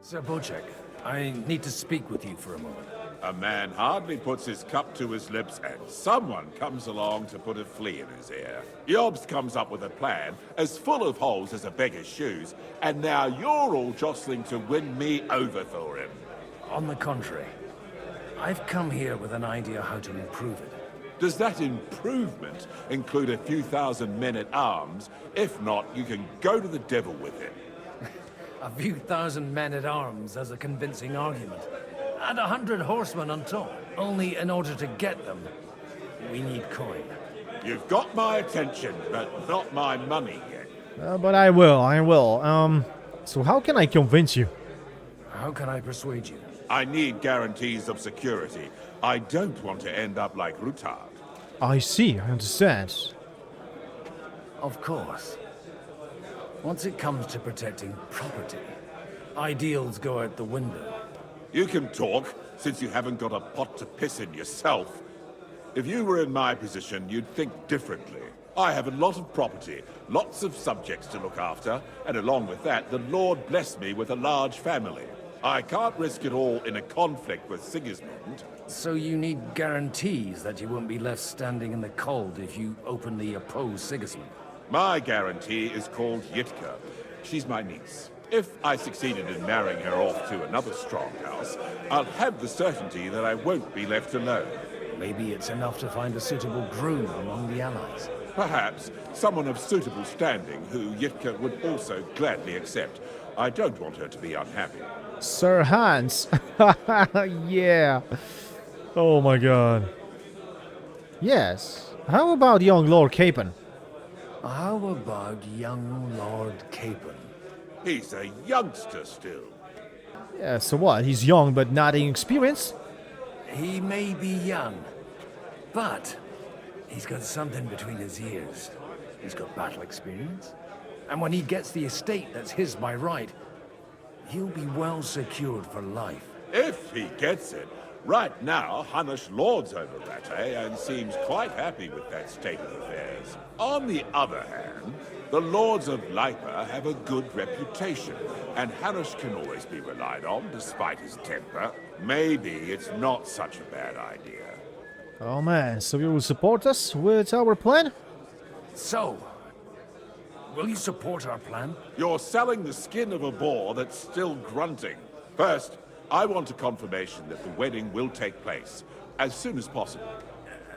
Sir Bocek, I need to speak with you for a moment. A man hardly puts his cup to his lips and someone comes along to put a flea in his ear. Jobst comes up with a plan as full of holes as a beggar's shoes, and now you're all jostling to win me over for him. On the contrary, I've come here with an idea how to improve it. Does that improvement include a few thousand men-at-arms? If not, you can go to the devil with him. A few thousand men-at-arms as a convincing argument. And 100 horsemen on top. Only in order to get them, we need coin. You've got my attention, but not my money yet. But I will. So how can I convince you? How can I persuade you? I need guarantees of security. I don't want to end up like Rutard. I see, I understand. Of course. Once it comes to protecting property, ideals go out the window. You can talk, since you haven't got a pot to piss in yourself. If you were in my position, you'd think differently. I have a lot of property, lots of subjects to look after, and along with that, the Lord blessed me with a large family. I can't risk it all in a conflict with Sigismund. So you need guarantees that you won't be left standing in the cold if you openly oppose Sigismund? My guarantee is called Yitka. She's my niece. If I succeeded in marrying her off to another strong house, I'll have the certainty that I won't be left alone. Maybe it's enough to find a suitable groom among the allies. Perhaps someone of suitable standing who Yitka would also gladly accept. I don't want her to be unhappy. Sir Hans. Yeah. Oh my god. Yes. How about young Lord Capon? How about young Lord Capon? He's a youngster still. Yeah, so what? He's young but not inexperienced? He may be young, but he's got something between his ears. He's got battle experience. And when he gets the estate that's his by right, he'll be well secured for life. If he gets it. Right now, Hanush lords over Rattay and seems quite happy with that state of affairs. On the other hand, the lords of Lipa have a good reputation, and Hanush can always be relied on despite his temper. Maybe it's not such a bad idea. Oh man, so you will support us with our plan? So, will you support our plan? You're selling the skin of a boar that's still grunting. First, I want a confirmation that the wedding will take place as soon as possible.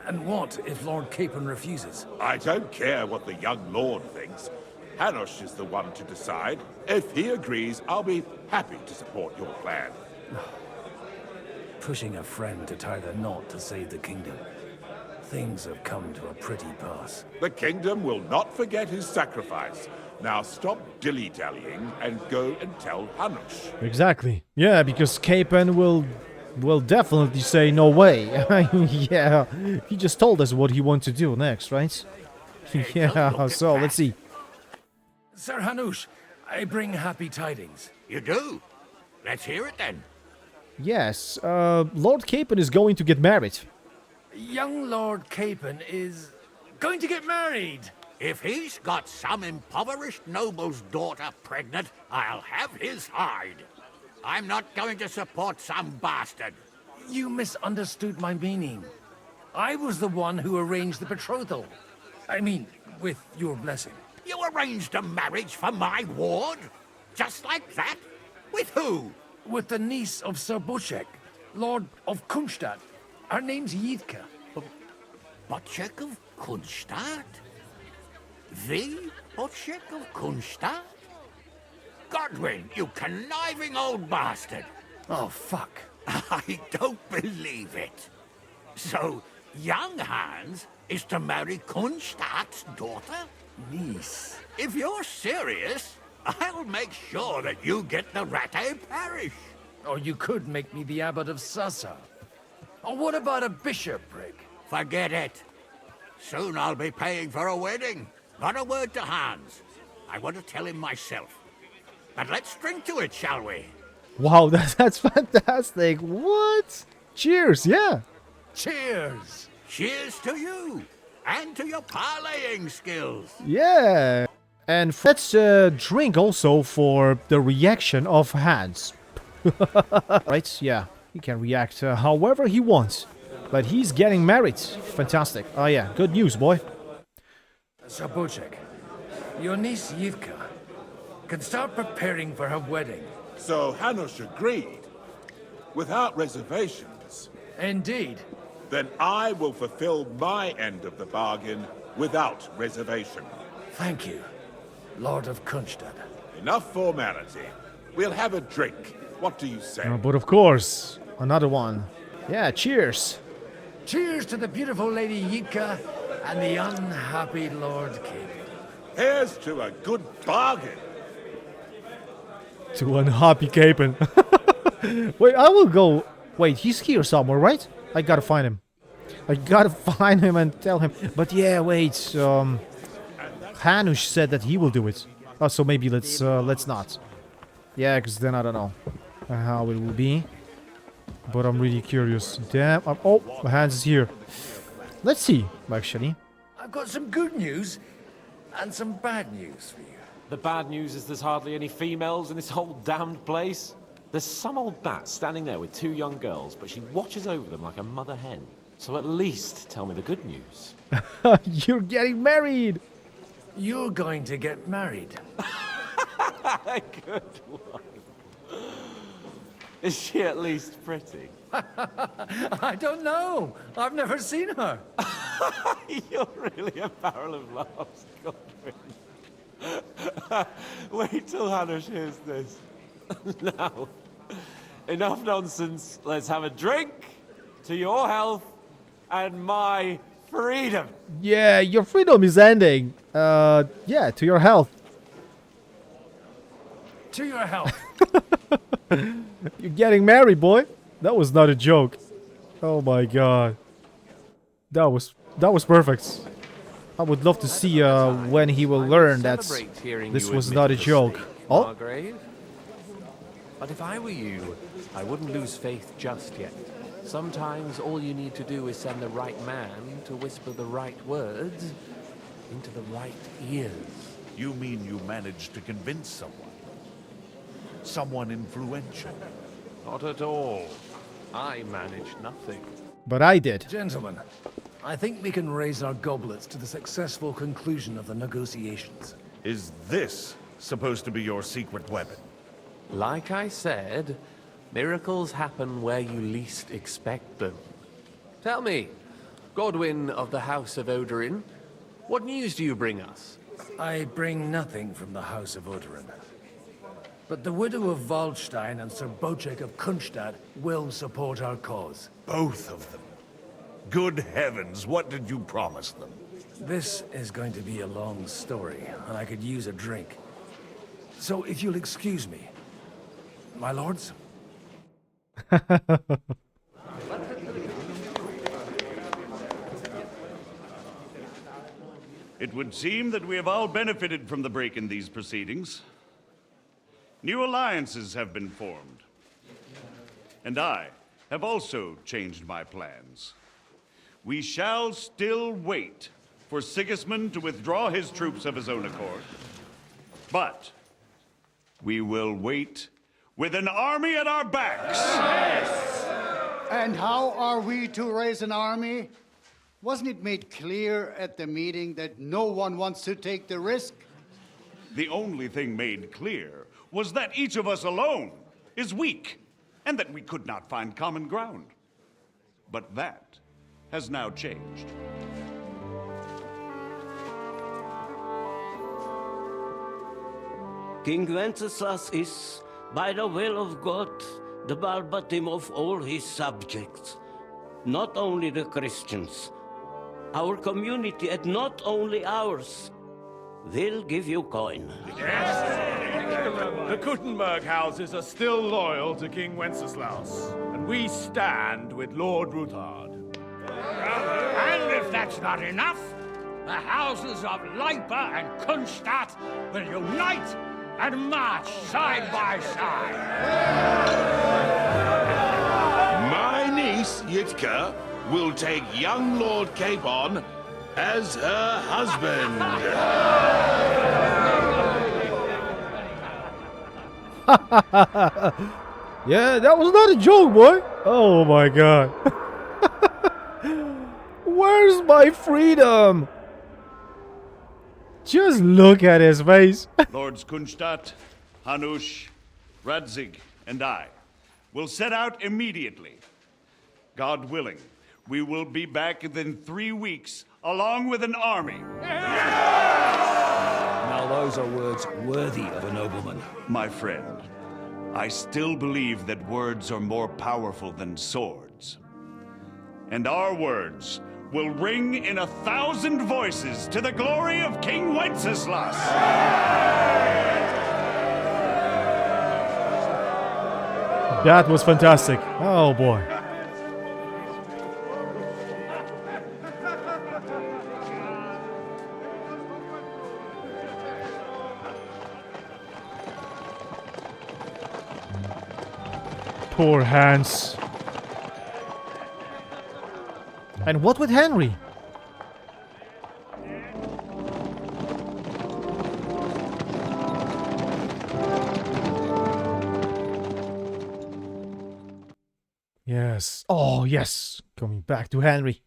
And what if Lord Capon refuses? I don't care what the young lord thinks. Hanush is the one to decide. If he agrees, I'll be happy to support your plan. Pushing a friend to tie the knot to save the kingdom. Things have come to a pretty pass. The kingdom will not forget his sacrifice. Now stop dilly-dallying and go and tell Hanush. Exactly. Yeah, because Capon will definitely say no way. Yeah, he just told us what he wants to do next, right? Yeah, so let's see. Sir Hanush, I bring happy tidings. You do? Let's hear it then. Yes, Lord Capon is going to get married. Young Lord Capon is going to get married. If he's got some impoverished noble's daughter pregnant, I'll have his hide. I'm not going to support some bastard. You misunderstood my meaning. I was the one who arranged the betrothal. I mean, with your blessing. You arranged a marriage for my ward? Just like that? With who? With the niece of Sir Bocek, Lord of Kunstadt. Her name's Yitka. Bocek of Kunstadt? The Bocek of Kunstadt? Godwin, you conniving old bastard! Oh, fuck. I don't believe it. So, young Hans is to marry Kunstadt's daughter? Niece. If you're serious, I'll make sure that you get the Rattay parish. Or you could make me the abbot of Sassa. Or what about a bishopric? Forget it. Soon I'll be paying for a wedding. Not a word to Hans. I want to tell him myself. But let's drink to it, shall we? Wow, that's fantastic. What? Cheers, yeah. Cheers. Cheers to you. And to your parlaying skills. Yeah. And let's drink also for the reaction of Hans. Right? Yeah. He can react however he wants. But he's getting married. Fantastic. Oh yeah, good news, boy. Sir Bocek, your niece Yivka can start preparing for her wedding. So Hanush agreed, without reservations. Indeed. Then I will fulfill my end of the bargain without reservation. Thank you, Lord of Kunstadt. Enough formality. We'll have a drink. What do you say? But of course, another one. Yeah, cheers. Cheers to the beautiful Lady Yitka and the unhappy Lord Capon. Here's to a good bargain. To unhappy Capon. Wait, I will go. Wait, he's here somewhere, right? I gotta find him. I gotta find him and tell him. But yeah, wait. Hanush said that he will do it. Oh, so maybe let's not. Yeah, because then I don't know how it will be. But I'm really curious. Damn. Oh, Hans is here. Let's see, actually. I've got some good news and some bad news for you. The bad news is there's hardly any females in this whole damned place. There's some old bat standing there with two young girls, but she watches over them like a mother hen. So at least tell me the good news. You're getting married! You're going to get married. Good one. Is she at least pretty? I don't know. I've never seen her. You're really a barrel of laughs, Godwin. Wait till Hanush hears this. Now, enough nonsense. Let's have a drink to your health and my freedom. Yeah, your freedom is ending. Yeah, to your health. To your health. You're getting married, boy. That was not a joke. Oh my god. That was perfect. I would love to see when he will learn that this was not a joke. Oh. Margrave. But if I were you, I wouldn't lose faith just yet. Sometimes all you need to do is send the right man to whisper the right words into the right ears. You mean you managed to convince someone? Someone influential? Not at all. I managed nothing. But I did. Gentlemen, I think we can raise our goblets to the successful conclusion of the negotiations. Is this supposed to be your secret weapon? Like I said, miracles happen where you least expect them. Tell me, Godwin of the House of Odorin, what news do you bring us? I bring nothing from the House of Odorin. But the widow of Waldstein and Sir Bocek of Kunstadt will support our cause. Both of them? Good heavens, what did you promise them? This is going to be a long story, and I could use a drink. So if you'll excuse me, my lords? It would seem that we have all benefited from the break in these proceedings. New alliances have been formed. And I have also changed my plans. We shall still wait for Sigismund to withdraw his troops of his own accord. But we will wait with an army at our backs. Yes. And how are we to raise an army? Wasn't it made clear at the meeting that no one wants to take the risk? The only thing made clear was that each of us alone is weak, and that we could not find common ground. But that has now changed. King Wenceslaus is, by the will of God, the balbatim of all his subjects. Not only the Christians, our community, and not only ours, will give you coin. The Kuttenberg houses are still loyal to King Wenceslaus, and we stand with Lord Ruthard. And if that's not enough, the houses of Leipa and Kunstadt will unite and march side by side. My niece, Yitka, will take young Lord Capon as her husband. Yeah, that was not a joke, boy. Oh my god. Where's my freedom? Just look at his face. Lords Kunstadt, Hanush, Radzig, and I will set out immediately. God willing, we will be back within 3 weeks, along with an army. Now those are words worthy of a nobleman. My friend, I still believe that words are more powerful than swords. And our words will ring in 1,000 voices to the glory of King Wenceslaus. That was fantastic. Oh boy. Poor Hans. And what with Henry? Yes. Oh, yes. Coming back to Henry.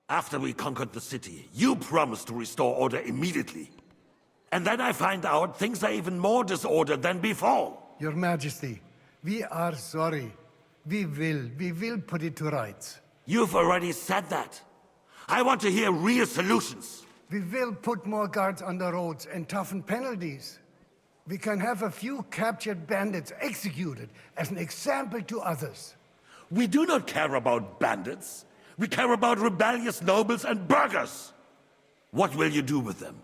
After we conquered the city, you promised to restore order immediately. And then I find out things are even more disordered than before. Your Majesty, we are sorry. We will put it to rights. You've already said that. I want to hear real solutions. We will put more guards on the roads and toughen penalties. We can have a few captured bandits executed as an example to others. We do not care about bandits. We care about rebellious nobles and burghers. What will you do with them?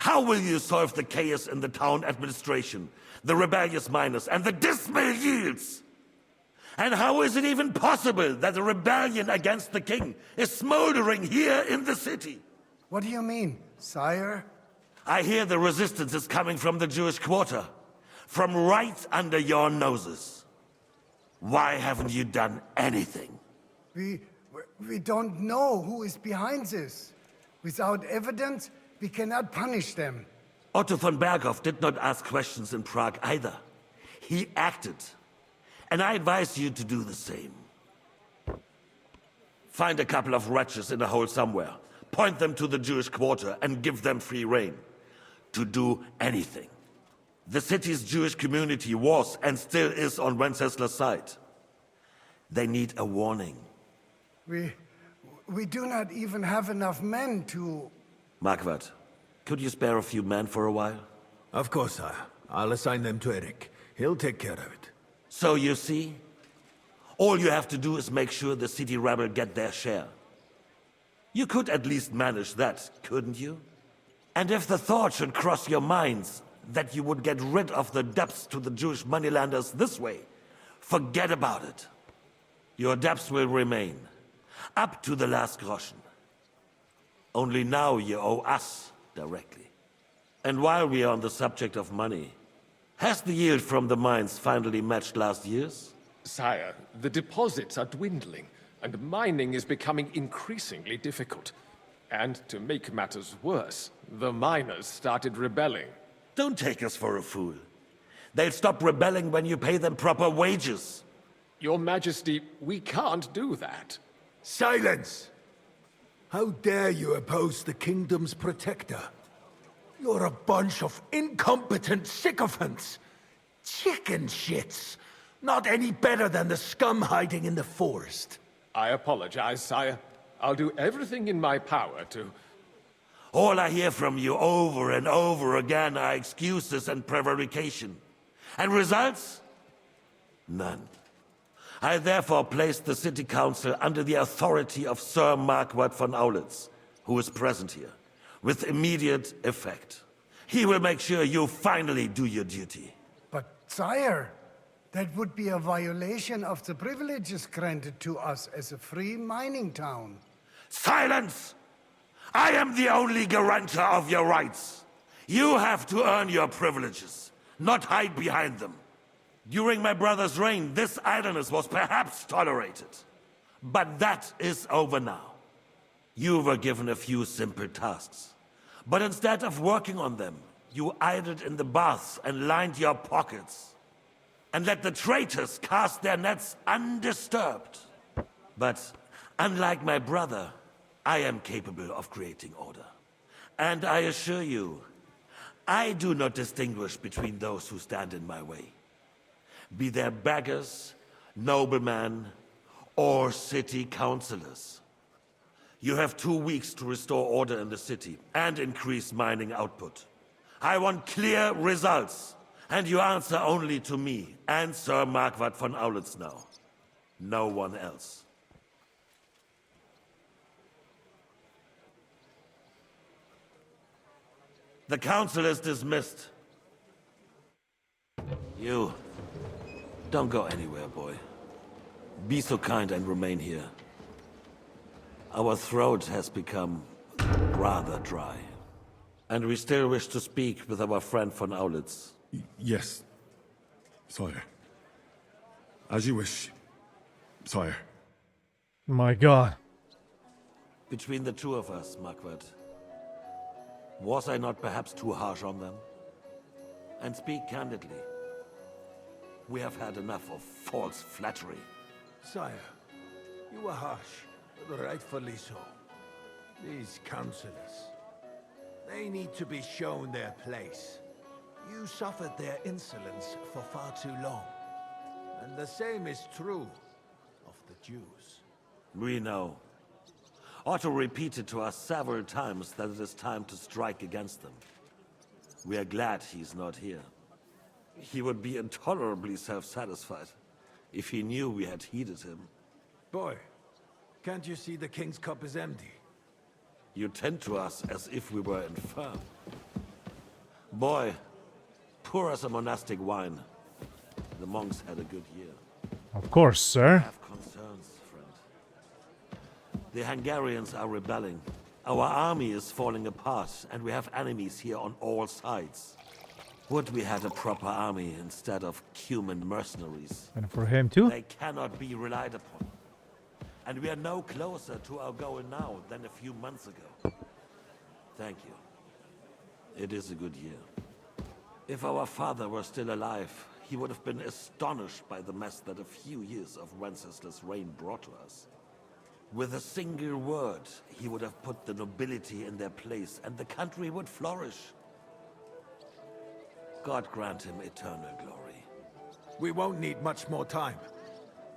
How will you solve the chaos in the town administration, the rebellious miners, and the dismal yields? And how is it even possible that a rebellion against the king is smoldering here in the city? What do you mean, sire? I hear the resistance is coming from the Jewish quarter, from right under your noses. Why haven't you done anything? We don't know who is behind this. Without evidence, we cannot punish them. Otto von Berghoff did not ask questions in Prague either. He acted. And I advise you to do the same. Find a couple of wretches in a hole somewhere, point them to the Jewish quarter, and give them free rein to do anything. The city's Jewish community was and still is on Wenceslaus' side. They need a warning. We do not even have enough men to... Marquardt, could you spare a few men for a while? Of course, sire. I'll assign them to Eric. He'll take care of it. So you see, all you have to do is make sure the city rebel get their share. You could at least manage that, couldn't you? And if the thought should cross your minds that you would get rid of the debts to the Jewish moneylenders this way, forget about it. Your debts will remain, up to the last groschen. Only now you owe us directly. And while we are on the subject of money, has the yield from the mines finally matched last year's? Sire, the deposits are dwindling, and mining is becoming increasingly difficult. And to make matters worse, the miners started rebelling. Don't take us for a fool. They'll stop rebelling when you pay them proper wages. Your Majesty, we can't do that. Silence! How dare you oppose the kingdom's protector? You're a bunch of incompetent sycophants. Chicken shits. Not any better than the scum hiding in the forest. I apologize, sire. I'll do everything in my power to... All I hear from you over and over again are excuses and prevarication. And results? None. I therefore placed the city council under the authority of Sir Marquardt von Aulitz, who is present here, with immediate effect. He will make sure you finally do your duty. But, sire, that would be a violation of the privileges granted to us as a free mining town. Silence! I am the only guarantor of your rights. You have to earn your privileges, not hide behind them. During my brother's reign, this idleness was perhaps tolerated. But that is over now. You were given a few simple tasks. But instead of working on them, you idled in the baths and lined your pockets. And let the traitors cast their nets undisturbed. But unlike my brother, I am capable of creating order. And I assure you, I do not distinguish between those who stand in my way. Be they beggars, noblemen, or city councillors. You have 2 weeks to restore order in the city and increase mining output. I want clear results, and you answer only to me and Sir Marquardt von Aulitz now. No one else. The council is dismissed. You, don't go anywhere, boy. Be so kind and remain here. Our throat has become rather dry. And we still wish to speak with our friend von Aulitz. Yes, sire. As you wish, sire. My God. Between the two of us, Marquardt, was I not perhaps too harsh on them? And speak candidly. We have had enough of false flattery. Sire, you were harsh, but rightfully so. These councillors, they need to be shown their place. You suffered their insolence for far too long. And the same is true of the Jews. We know. Otto repeated to us several times that it is time to strike against them. We are glad he's not here. He would be intolerably self-satisfied if he knew we had heeded him. Boy, can't you see the King's cup is empty? You tend to us as if we were infirm. Boy, pour us a monastic wine. The monks had a good year. Of course, sir. I have concerns, friend. The Hungarians are rebelling. Our army is falling apart, and we have enemies here on all sides. Would we had a proper army instead of human mercenaries. And for him too? They cannot be relied upon. And we are no closer to our goal now than a few months ago. Thank you. It is a good year. If our father were still alive, he would have been astonished by the mess that a few years of Wenceslaus' reign brought to us. With a single word, he would have put the nobility in their place, and the country would flourish. God grant him eternal glory. We won't need much more time.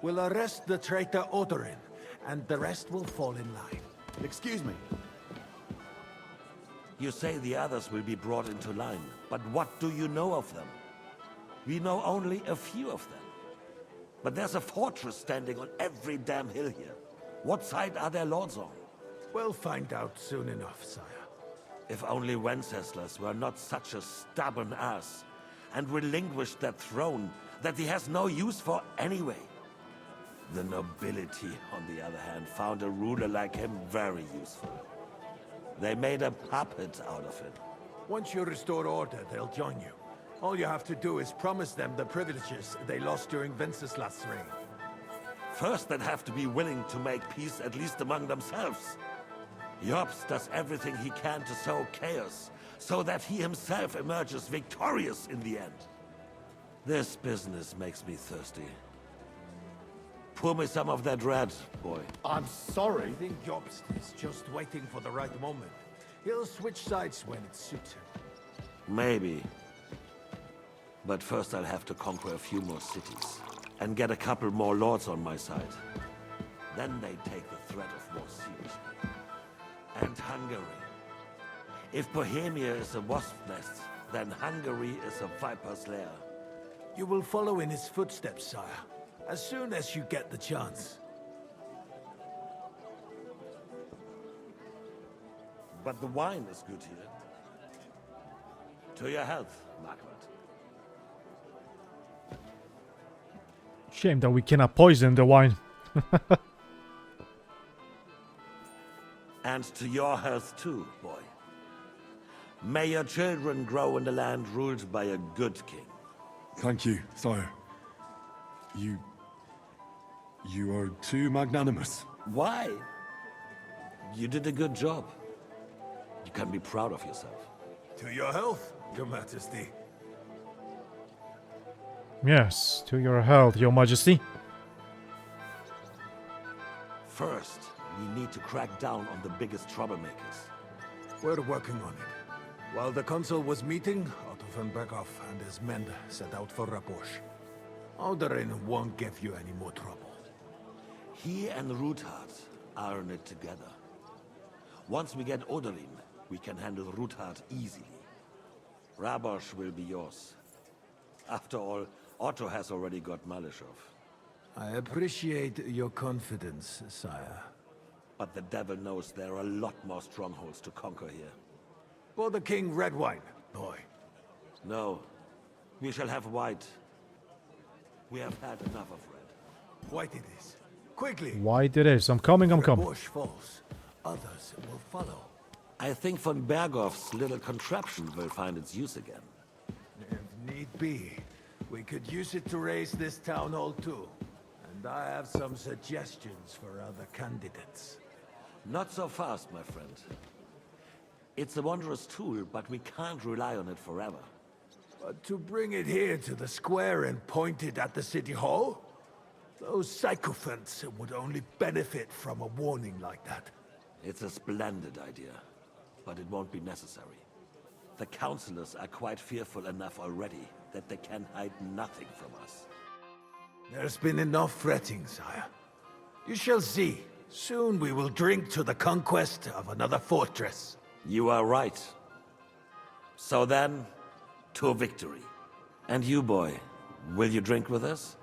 We'll arrest the traitor Odorin, and the rest will fall in line. Excuse me. You say the others will be brought into line, but what do you know of them? We know only a few of them. But there's a fortress standing on every damn hill here. What side are their lords on? We'll find out soon enough, sire. If only Wenceslaus were not such a stubborn ass, and relinquished that throne that he has no use for anyway. The nobility, on the other hand, found a ruler like him very useful. They made a puppet out of him. Once you restore order, they'll join you. All you have to do is promise them the privileges they lost during Wenceslaus' reign. First, they'd have to be willing to make peace at least among themselves. Jobst does everything he can to sow chaos, so that he himself emerges victorious in the end. This business makes me thirsty. Pour me some of that red, boy. I'm sorry. I think Jobst is just waiting for the right moment. He'll switch sides when it suits him. Maybe. But first I'll have to conquer a few more cities, and get a couple more lords on my side. Then they take the threat of war seriously. And Hungary. If Bohemia is a wasp nest, then Hungary is a viper's lair. You will follow in his footsteps, sire, as soon as you get the chance. But the wine is good here. To your health, Margaret. Shame that we cannot poison the wine. And to your health too, boy. May your children grow in a land ruled by a good king. Thank you, sire. You are too magnanimous. Why? You did a good job. You can be proud of yourself. To your health, Your Majesty. Yes, to your health, Your Majesty. First, we need to crack down on the biggest troublemakers. We're working on it. While the council was meeting, Otto von Berghoff and his men set out for Rabosch. Odorin won't give you any more trouble. He and Ruthard are in it together. Once we get Odorin, we can handle Ruthard easily. Rabosch will be yours. After all, Otto has already got Malishov. I appreciate your confidence, sire. But the devil knows there are a lot more strongholds to conquer here. For the king, red wine, boy. No. We shall have white. We have had enough of red. White it is. Quickly! White it is. I'm coming, I'm coming. Bush falls. Others will follow. I think von Berghoff's little contraption will find its use again. If need be, we could use it to raise this town hall too. And I have some suggestions for other candidates. Not so fast, my friend. It's a wondrous tool, but we can't rely on it forever. But to bring it here to the square and point it at the city hall? Those sycophants would only benefit from a warning like that. It's a splendid idea, but it won't be necessary. The councillors are quite fearful enough already that they can hide nothing from us. There's been enough fretting, sire. You shall see, Soon we will drink to the conquest of another fortress. You are right. So then, to victory. And you, boy, will you drink with us?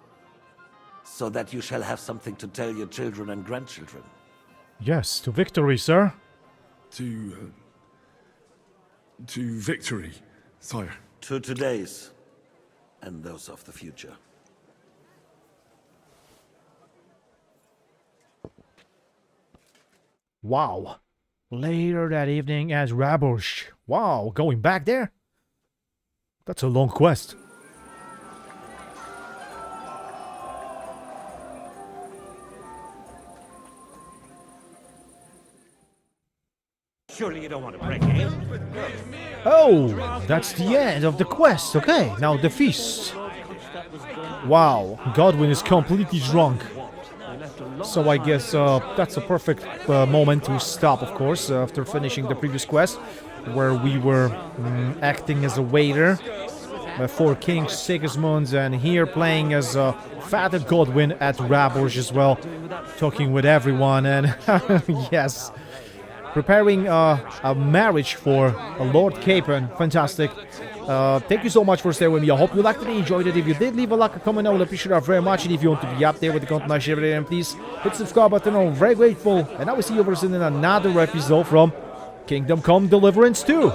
So that you shall have something to tell your children and grandchildren. Yes, to victory, sir. To victory, sire. To today's, and those of the future. Wow. Later that evening at Rabush. Wow, going back there? That's a long quest. Surely you don't want to break in? Oh, that's the end of the quest. Okay, now the feast. Wow, Godwin is completely drunk. So I guess that's a perfect moment to stop, of course, after finishing the previous quest, where we were acting as a waiter for King Sigismund, and here playing as Father Godwin at Rabush as well, talking with everyone, and yes, preparing a marriage for Lord Capon. Fantastic. Thank you so much for staying with me. I hope you liked it and enjoyed it. If you did, leave a like, a comment, I will appreciate it very much. And if you want to be up there with the content I share every day, then please hit the subscribe button. I'm very grateful. And I will see you very soon in another episode from Kingdom Come Deliverance 2.